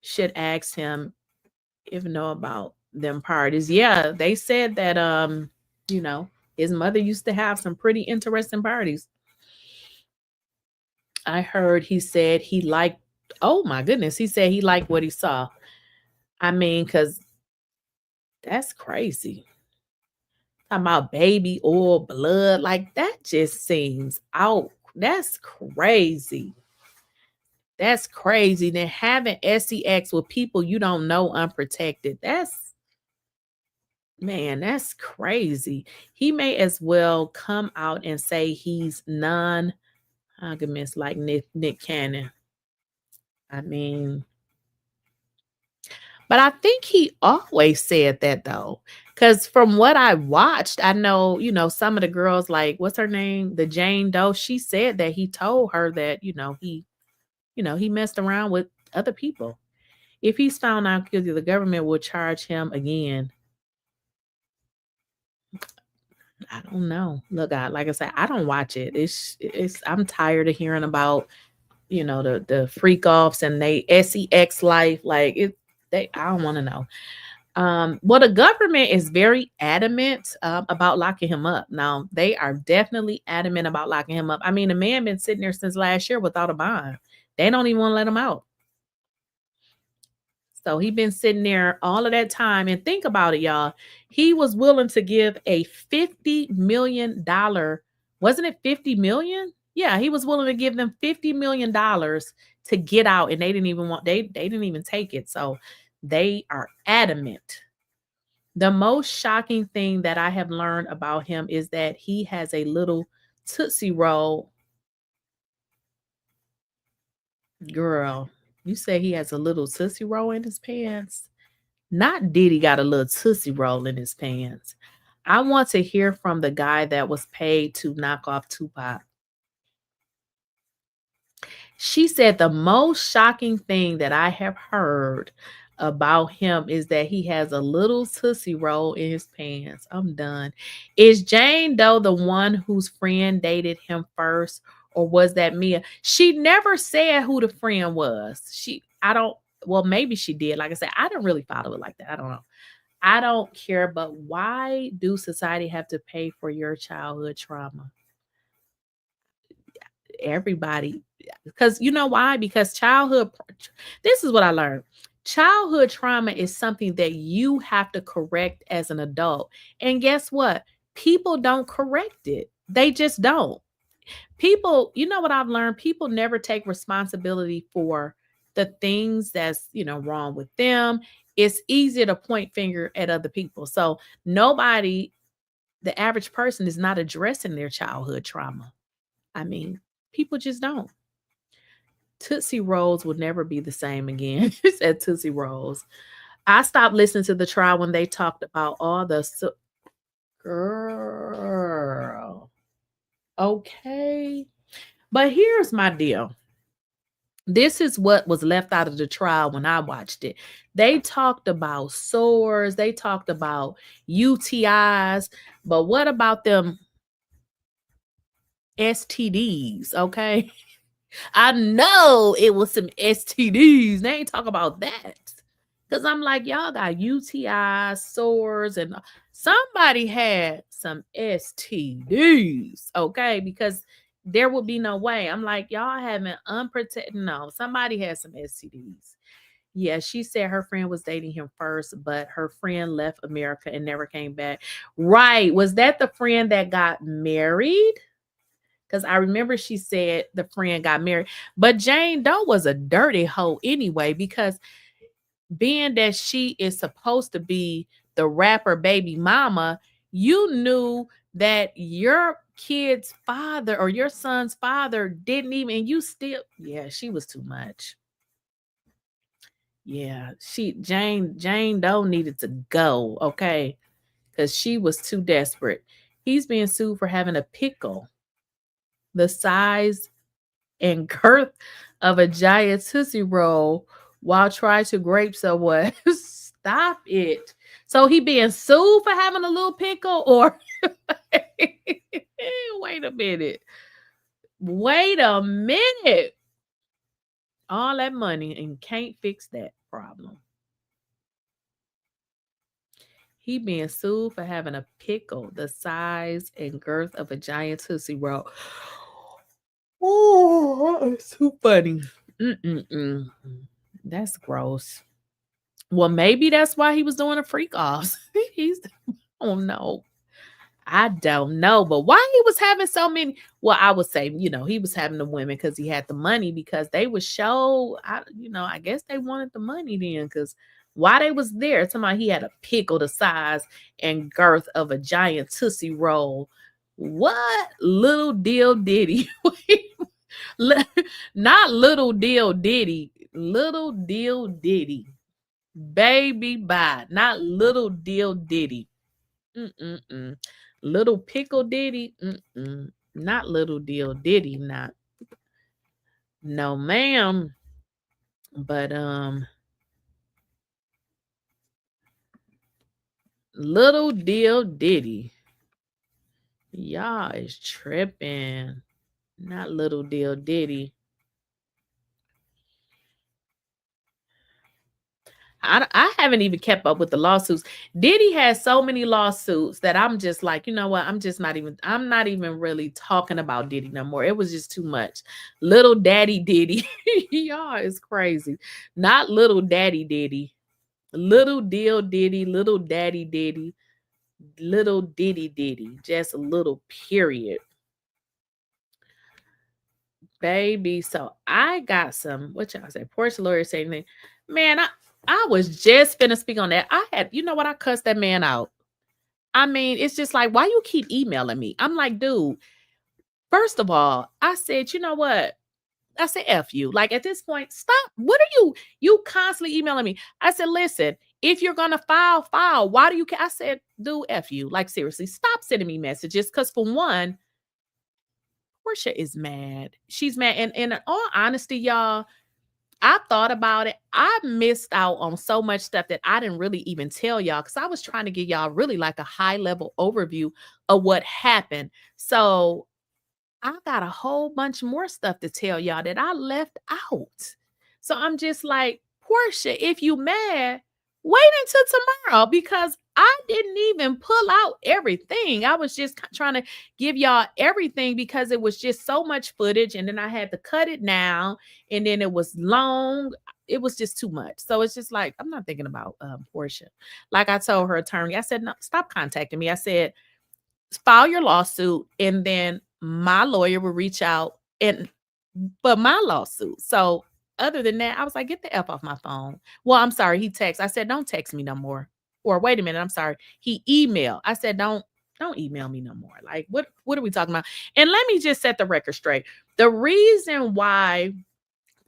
should ask him if know about them parties. Yeah, they said that you know, his mother used to have some pretty interesting parties. I heard he said he liked, oh my goodness, he said he liked what he saw. I mean, because that's crazy. Talking about baby oil, blood, like that just seems out. That's crazy. That's crazy. Then having sex with people you don't know unprotected. That's crazy. He may as well come out and say he's non-monogamous like Nick Cannon. I mean, but I think he always said that though. Because from what I watched, I know, some of the girls, like, what's her name? The Jane Doe, she said that he told her that, he messed around with other people. If he's found out guilty, the government will charge him again. I don't know. Look, like I said, I don't watch it. I'm tired of hearing about, the freak offs and they sex life. Like I don't want to know. Well, the government is very adamant about locking him up. Now, they are definitely adamant about locking him up. I mean, the man been sitting there since last year without a bond. They don't even want to let him out. So he been sitting there all of that time. And think about it, y'all. He was willing to give a $50 million. Wasn't it 50 million? Yeah, he was willing to give them $50 million to get out. And they didn't even they didn't even take it. So they are adamant. The most shocking thing that I have learned about him is that he has a little Tootsie Roll. Girl, you say he has a little Tootsie Roll in his pants? Not Diddy got a little Tootsie Roll in his pants. I want to hear from the guy that was paid to knock off Tupac. She said the most shocking thing that I have heard about him is that he has a little Tootsie Roll in his pants. I'm done. Is Jane Doe the one whose friend dated him first, or was that Mia? She never said who the friend was. Well, maybe she did. Like I said, I don't really follow it like that. I don't know. I don't care, but why do society have to pay for your childhood trauma? Everybody, because you know why? Because this is what I learned. Childhood trauma is something that you have to correct as an adult. And guess what? People don't correct it. They just don't. People, you know what I've learned? People never take responsibility for the things that's, wrong with them. It's easier to point finger at other people. So the average person is not addressing their childhood trauma. I mean, people just don't. Tootsie Rolls will never be the same again. She said Tootsie Rolls. I stopped listening to the trial when they talked about all the girl. Okay. But here's my deal. This is what was left out of the trial when I watched it. They talked about sores. They talked about UTIs. But what about them STDs? Okay. I know it was some STDs. They ain't talk about that. Because I'm like, y'all got UTIs, sores, and somebody had some STDs, okay? Because there would be no way. I'm like, y'all having unprotected. No, somebody had some STDs. Yeah, she said her friend was dating him first, but her friend left America and never came back. Right. Was that the friend that got married? Because I remember she said the friend got married. But Jane Doe was a dirty hoe anyway, because being that she is supposed to be the rapper baby mama, you knew that your kid's father or your son's father didn't even, and you still, yeah, she was too much. Yeah, Jane Doe needed to go, okay? Because she was too desperate. He's being sued for having a pickle the size and girth of a giant Tootsie Roll while trying to grape someone. Stop it. So he being sued for having a little pickle, or wait a minute. Wait a minute. All that money and can't fix that problem. He being sued for having a pickle the size and girth of a giant Tootsie Roll. Oh, it's too funny. That's gross. Well, maybe that's why he was doing a freak offs. Oh no. I don't know, but why he was having so many? Well, I would say, he was having the women because he had the money, because they would show, I guess they wanted the money then, because why they was there, somebody he had a pickle the size and girth of a giant Tootsie Roll. What? Little deal Diddy. Not little deal Diddy. Little deal Diddy. Baby bye. Not little deal Diddy. Little pickle Diddy. Not little deal Diddy. Not. No, ma'am. But little deal Diddy. Y'all is tripping. Not little deal Diddy. I haven't even kept up with the lawsuits. Diddy has so many lawsuits that I'm just like, you know what? I'm not even really talking about Diddy no more. It was just too much. Little Daddy Diddy. Y'all is crazy. Not little Daddy Diddy. Little deal Diddy. Little Daddy Diddy. Little Diddy Diddy. Just a little period. Baby. So I got some, what y'all say? Porsha lawyer saying, man, I was just finna speak on that. I cussed that man out. I mean, it's just like, why you keep emailing me? I'm like, dude, first of all, I said, you know what? I said, F you. Like, at this point, stop. What are you constantly emailing me? I said, listen, if you're going to file. Why do you care? I said, dude, F you. Like, seriously, stop sending me messages. Because for one, Porsha is mad. She's mad. And in all honesty, y'all, I thought about it. I missed out on so much stuff that I didn't really even tell y'all, because I was trying to give y'all really like a high level overview of what happened. So I got a whole bunch more stuff to tell y'all that I left out. So I'm just like, Porsha, if you mad, wait until tomorrow, because I didn't even pull out everything. I was just trying to give y'all everything because it was just so much footage, and then I had to cut it down, and then it was long. It was just too much. So it's just like, I'm not thinking about Porsha. Like I told her attorney, I said, no, stop contacting me. I said, file your lawsuit, and then my lawyer will reach out but my lawsuit. So other than that, I was like, get the F off my phone. Well, I'm sorry. He texted. I said, don't text me no more. Or wait a minute. I'm sorry. He emailed. I said, don't email me no more. Like, what are we talking about? And let me just set the record straight. The reason why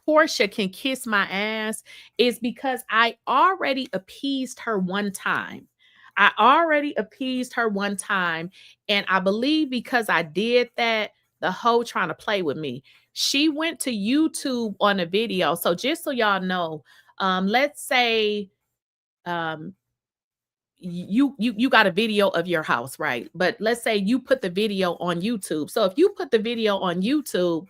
Porsha can kiss my ass is because I already appeased her one time. And I believe because I did that, the hoe trying to play with me. She went to YouTube on a video. So just so y'all know, let's say you got a video of your house, right? But let's say you put the video on YouTube. So if you put the video on YouTube,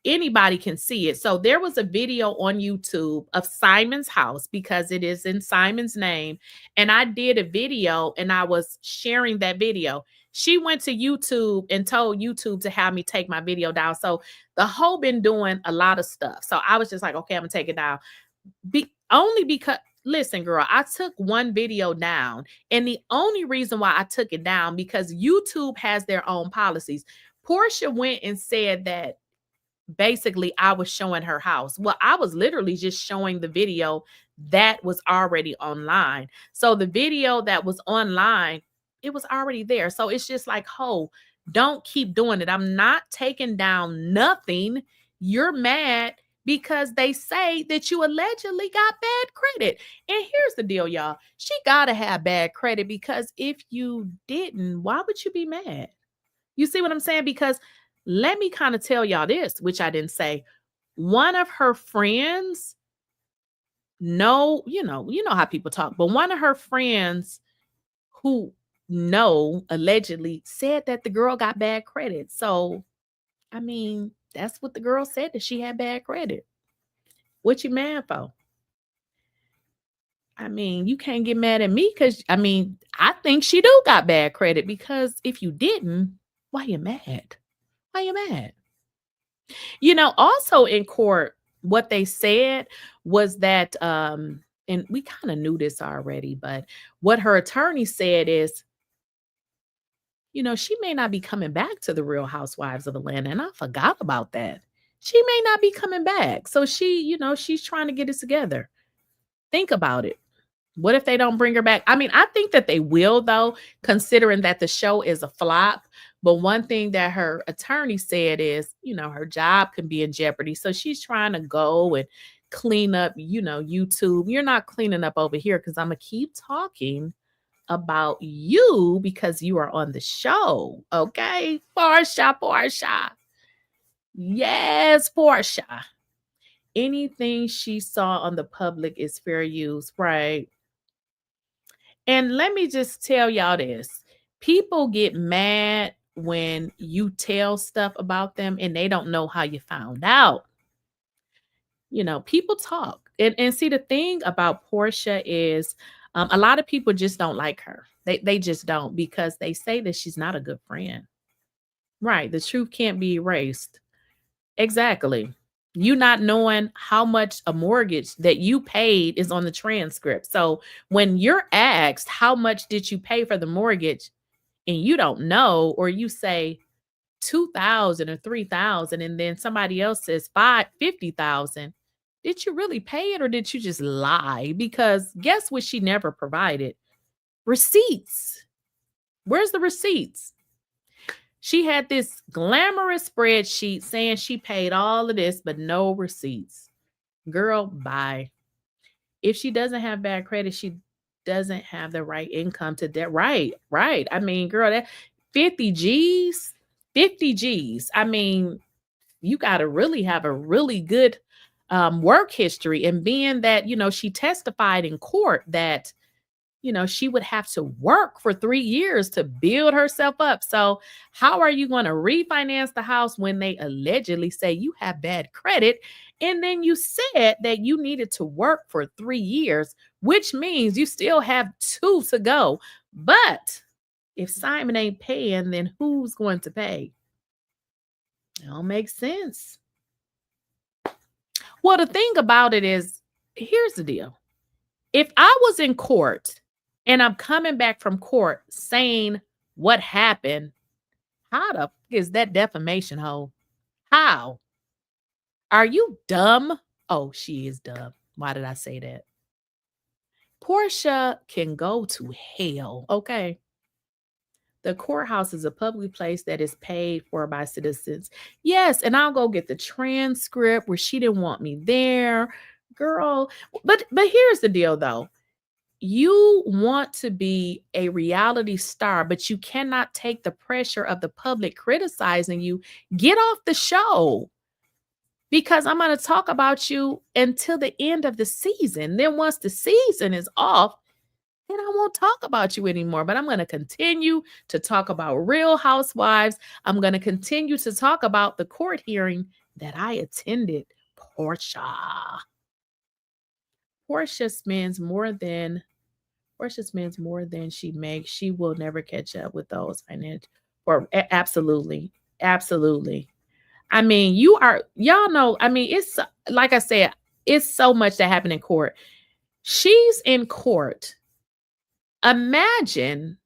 anybody can see it. So there was a video on YouTube of Simon's house because it is in Simon's name. And I did a video and I was sharing that video. She went to YouTube and told YouTube to have me take my video down. So the hoe been doing a lot of stuff. So I was just like, okay, I'm gonna take it down. Only because, listen, girl, I took one video down. And the only reason why I took it down, because YouTube has their own policies. Porsha went and said that basically I was showing her house. Well, I was literally just showing the video that was already online. So the video that was online, it was already there. So it's just like, ho, don't keep doing it. I'm not taking down nothing. You're mad because they say that you allegedly got bad credit. And here's the deal, y'all. She got to have bad credit, because if you didn't, why would you be mad? You see what I'm saying? Because let me kind of tell y'all this, which I didn't say. One of her friends, you know how people talk, but one of her friends who allegedly said that the girl got bad credit. So, I mean, that's what the girl said, that she had bad credit. What you mad for? I mean, you can't get mad at me because, I mean, I think she do got bad credit, because if you didn't, why you mad? Why you mad? You know, also in court, what they said was that, and we kind of knew this already, but what her attorney said is, you know, she may not be coming back to the Real Housewives of Atlanta. And I forgot about that. She may not be coming back. So she, you know, she's trying to get it together. Think about it. What if they don't bring her back? I mean, I think that they will, though, considering that the show is a flop. But one thing that her attorney said is, you know, her job can be in jeopardy. So she's trying to go and clean up, you know, YouTube. You're not cleaning up over here, because I'm going to keep talking about you because you are on the show. Okay? Porsha. Yes, Porsha. Anything she saw on the public is fair use, right? And let me just tell y'all this. People get mad when you tell stuff about them and they don't know how you found out. You know, people talk. And see, the thing about Porsha is a lot of people just don't like her. They just don't, because they say that she's not a good friend. Right. The truth can't be erased. Exactly. You not knowing how much a mortgage that you paid is on the transcript. So when you're asked how much did you pay for the mortgage and you don't know, or you say 2,000 or 3,000, and then somebody else says 50,000, did you really pay it, or did you just lie? Because guess what she never provided? Receipts. Where's the receipts? She had this glamorous spreadsheet saying she paid all of this, but no receipts. Girl, bye. If she doesn't have bad credit, she doesn't have the right income to debt. Right. I mean, girl, that 50 G's. I mean, you got to really have a really good work history. And being that, you know, she testified in court that, you know, she would have to work for 3 years to build herself up. So how are you going to refinance the house when they allegedly say you have bad credit? And then you said that you needed to work for 3 years, which means you still have 2 to go. But if Simon ain't paying, then who's going to pay? It don't make sense. Well, the thing about it is, here's the deal. If I was in court and I'm coming back from court saying what happened, how the f is that defamation, ho? How? Are you dumb? Oh, she is dumb. Why did I say that? Porsha can go to hell, okay? The courthouse is a public place that is paid for by citizens. Yes, and I'll go get the transcript where she didn't want me there. Girl, but here's the deal, though. You want to be a reality star, but you cannot take the pressure of the public criticizing you. Get off the show, because I'm going to talk about you until the end of the season. Then once the season is off, then I won't talk about you anymore. But I'm going to continue to talk about Real Housewives. I'm going to continue to talk about the court hearing that I attended. Porsha spends more than she makes. She will never catch up with those financial. Or absolutely. I mean, y'all know, I mean, it's like I said, it's so much that happened in court. She's in court. Imagine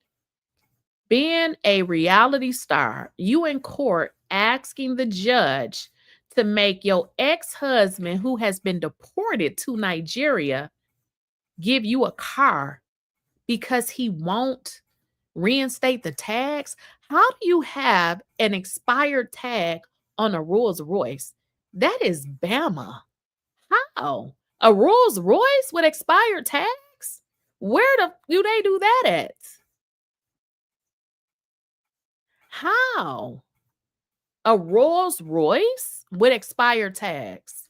being a reality star, you in court asking the judge to make your ex-husband, who has been deported to Nigeria, give you a car because he won't reinstate the tags. How do you have an expired tag on a Rolls Royce? That is Bama. How? A Rolls Royce with expired tags? Where do they do that at? How? A Rolls Royce with expired tags.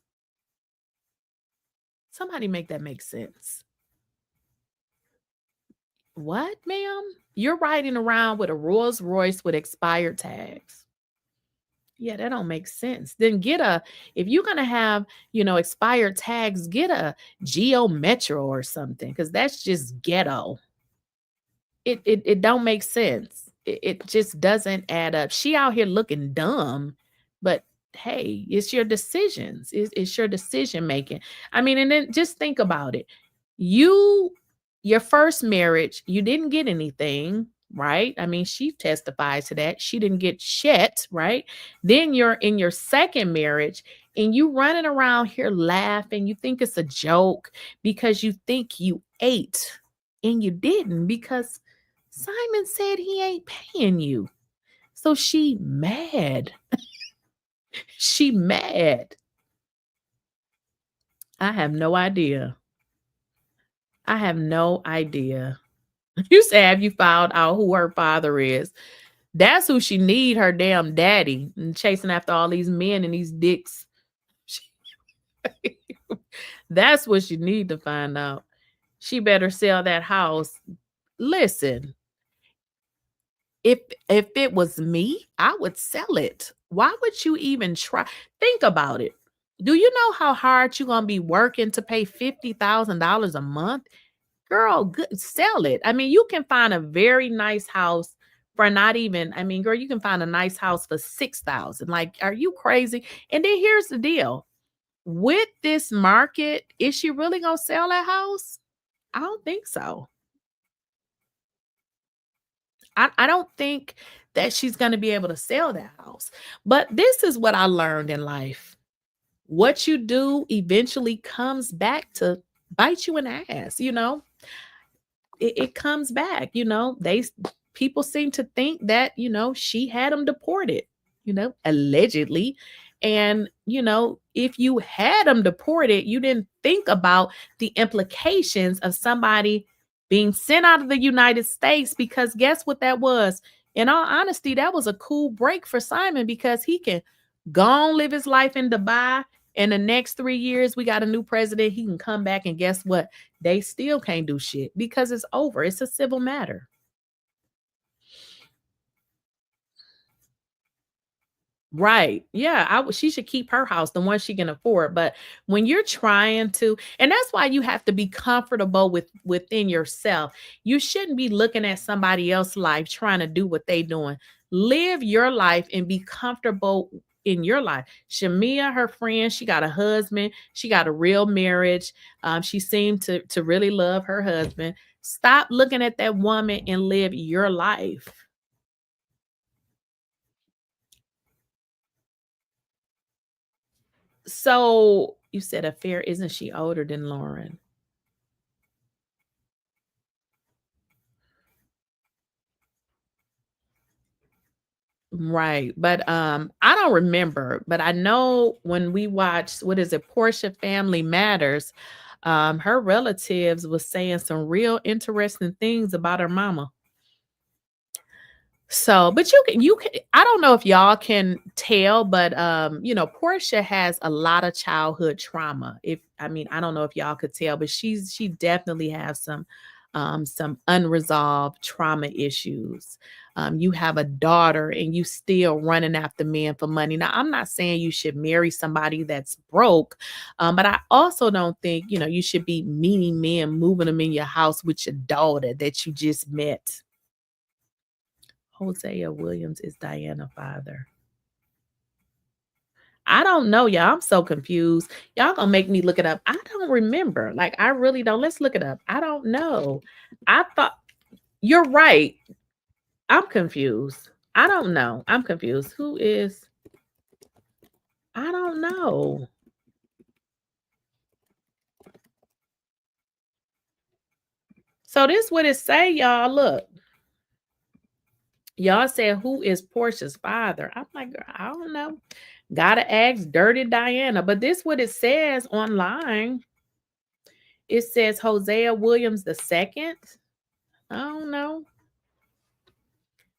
Somebody make that make sense. What, ma'am? You're riding around with a Rolls Royce with expired tags. Yeah, that don't make sense. Then if you're gonna have, expired tags, get a Geo Metro or something, because that's just ghetto. It don't make sense. It just doesn't add up. She out here looking dumb, but hey, it's your decisions. It's your decision making. I mean, and then just think about it. Your first marriage, you didn't get anything, right? I mean, she testifies to that. She didn't get shit, right? Then you're in your second marriage and you running around here laughing. You think it's a joke because you think you ate and you didn't, because Simon said he ain't paying you. So she mad. She mad. I have no idea. I have no idea. You say, have you found out who her father is? That's who she need, her damn daddy, and chasing after all these men and these dicks. That's what she need to find out. She better sell that house. Listen, if it was me, I would sell it. Why would you even try? Think about it. Do you know how hard you're gonna be working to pay $50,000 a month? Girl, good, sell it. I mean, you can find a very nice house for not even, I mean, girl, you can find a nice house for 6,000. Like, are you crazy? And then here's the deal. With this market, is she really gonna sell that house? I don't think so. I don't think that she's going to be able to sell that house. But this is what I learned in life. What you do eventually comes back to bite you in the ass, It comes back, people seem to think that, she had them deported, allegedly. And, if you had them deported, you didn't think about the implications of somebody being sent out of the United States, because guess what that was? In all honesty, that was a cool break for Simon, because he can go on, live his life in Dubai. In the next 3 years, we got a new president. He can come back, and guess what? They still can't do shit because it's over. It's a civil matter. Right. Yeah. She should keep her house, the one she can afford. But when you're trying to, and that's why you have to be comfortable within yourself. You shouldn't be looking at somebody else's life trying to do what they doing. Live your life and be comfortable in your life. Shamia, her friend, she got a husband. She got a real marriage. She seemed to really love her husband. Stop looking at that woman and live your life. So you said Affair, isn't she older than Lauren? Right. But I don't remember, but I know when we watched, what is it, Porsha Family Matters, her relatives was saying some real interesting things about her mama. So, but you can, I don't know if y'all can tell, but Porsha has a lot of childhood trauma. I don't know if y'all could tell, but she definitely has some unresolved trauma issues. You have a daughter and you still running after men for money. Now, I'm not saying you should marry somebody that's broke, but I also don't think, you should be meeting men, moving them in your house with your daughter that you just met. Hosea Williams is Diana's father. I don't know, y'all. I'm so confused. Y'all gonna make me look it up. I don't remember. Like, I really don't. Let's look it up. I don't know. I thought you're right. I'm confused. I don't know. I'm confused. Who is? I don't know. So this what it say, y'all. Look. Y'all said, who is Porsha's father? I'm like, girl, I don't know. Gotta ask Dirty Diana. But this what it says online. It says Hosea Williams II. I don't know.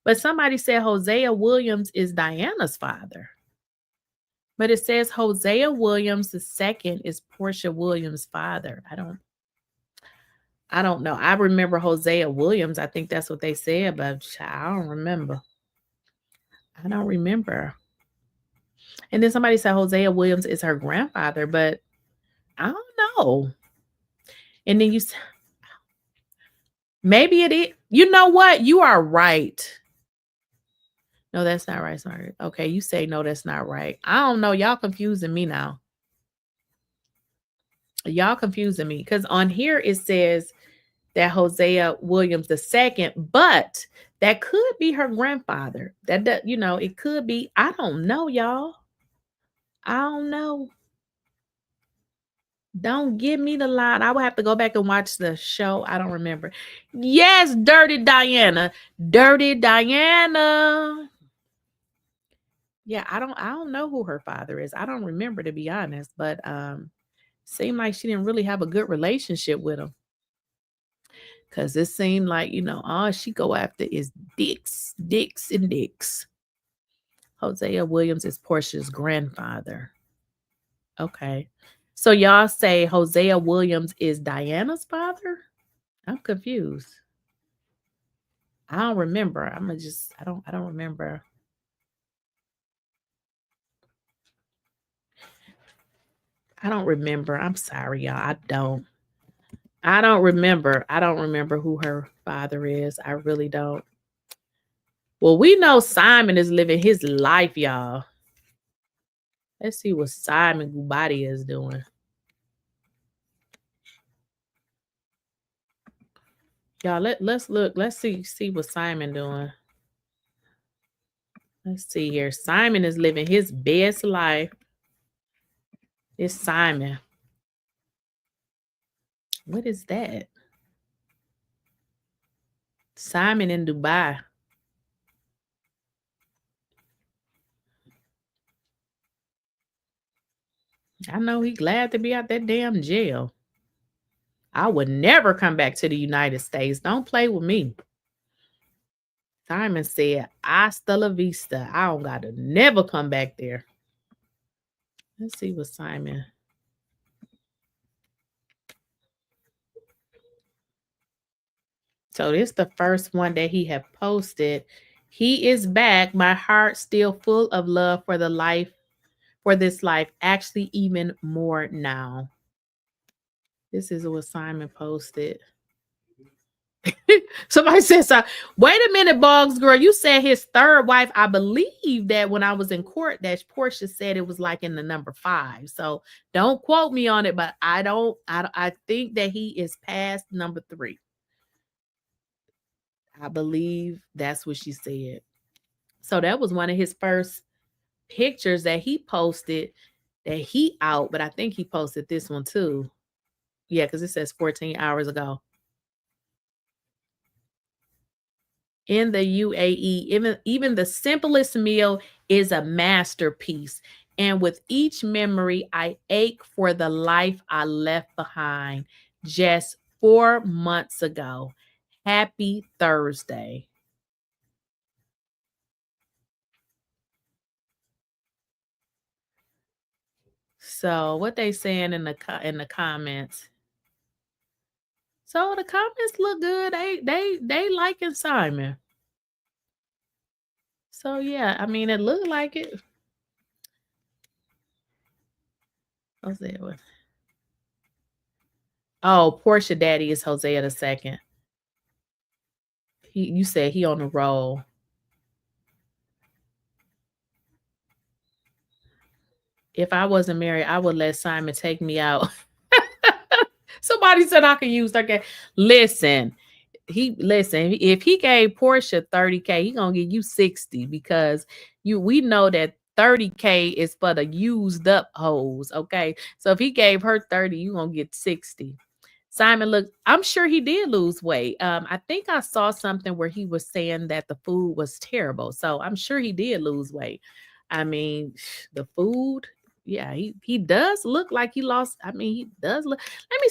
But somebody said Hosea Williams is Diana's father. But it says Hosea Williams II is Porsha Williams' father. I don't know. I remember Hosea Williams. I think that's what they said, but I don't remember. I don't remember. And then somebody said Hosea Williams is her grandfather, but I don't know. And then you maybe it is. You know what? You are right. No, that's not right. Sorry. Okay, you say no, that's not right. I don't know. Y'all confusing me now. Y'all confusing me because on here it says that Hosea Williams II, but that could be her grandfather. That it could be. I don't know, y'all. I don't know. Don't give me the line. I will have to go back and watch the show. I don't remember. Yes, Dirty Diana. Dirty Diana. Yeah, I don't know who her father is. I don't remember, to be honest, but seemed like she didn't really have a good relationship with him. Cause it seemed like, all she go after is dicks, and dicks. Hosea Williams is Porsha's grandfather. Okay. So y'all say Hosea Williams is Diana's father? I'm confused. I don't remember. I don't remember. I don't remember. I'm sorry, y'all. I don't remember. I don't remember who her father is. I really don't. Well, we know Simon is living his life, y'all. Let's see what 𝐬𝐮𝐬𝐫𝐞𝐬 is doing. Y'all, let's look. Let's see what Simon doing. Let's see here. Simon is living his best life. It's Simon. What is that? Simon in Dubai. I know he's glad to be out that damn jail. I would never come back to the United States. Don't play with me. Simon said, hasta la vista. I don't got to never come back there. Let's see what Simon. So this is the first one that he had posted. He is back. My heart still full of love for this life. Actually, even more now. This is what Simon posted. Somebody says, wait a minute, Boggs girl. You said his third wife. I believe that when I was in court, that Porsha said it was like in the number 5. So don't quote me on it, but I think that he is past number 3. I believe that's what she said. So that was one of his first pictures that he posted that he out, but I think he posted this one too. Yeah, because it says 14 hours ago. In the UAE, even the simplest meal is a masterpiece. And with each memory, I ache for the life I left behind just 4 months ago. Happy Thursday. So what they saying in the comments? So the comments look good. They liking Simon. So yeah, I mean, it looked like it. What's that one? Oh, Porsha daddy is Hosea II. You said he on the roll. If I wasn't married, I would let Simon take me out. Somebody said I could use that. Listen, if he gave Porsha 30K, he gonna give you 60 because we know that 30K is for the used up hoes. Okay. So if he gave her 30, you gonna get 60. Simon, look, I'm sure he did lose weight. I think I saw something where he was saying that the food was terrible. So I'm sure he did lose weight. I mean, the food, yeah, he does look like he lost. I mean, he does look. Let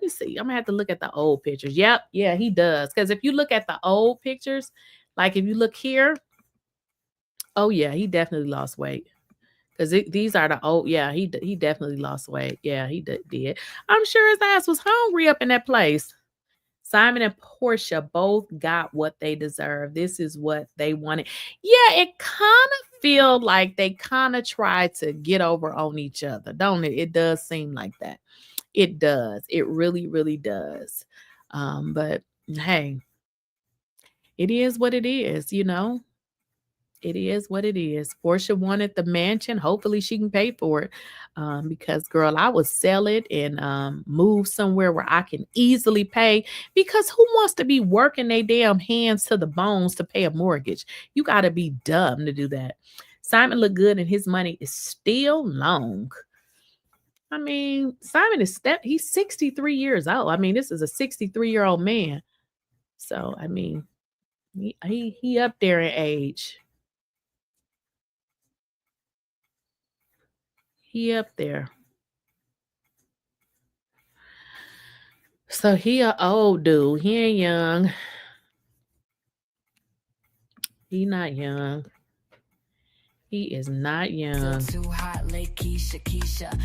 me see. I'm gonna have to look at the old pictures. Yep, yeah, he does. Because if you look at the old pictures, Like if you look here, oh yeah, he definitely lost weight. Because these are the old, yeah, he definitely lost weight. Yeah, he did. I'm sure his ass was hungry up in that place. Simon and Porsha both got what they deserve. This is what they wanted. Yeah, it kind of feel like they kind of tried to get over on each other, don't it? It does seem like that. It does. It really, really does. But hey, it is what it is, you know? It is what it is. Porsha wanted the mansion. Hopefully she can pay for it. Because girl, I would sell it and move somewhere where I can easily pay. Because who wants to be working their damn hands to the bones to pay a mortgage? You got to be dumb to do that. Simon looked good and his money is still long. I mean, Simon he's 63 years old. I mean, this is a 63-year-old man. So, I mean, he up there in age. He up there. So he a old dude. He ain't young. He not young. He is not young. Too hot, Lakeysha Keysha.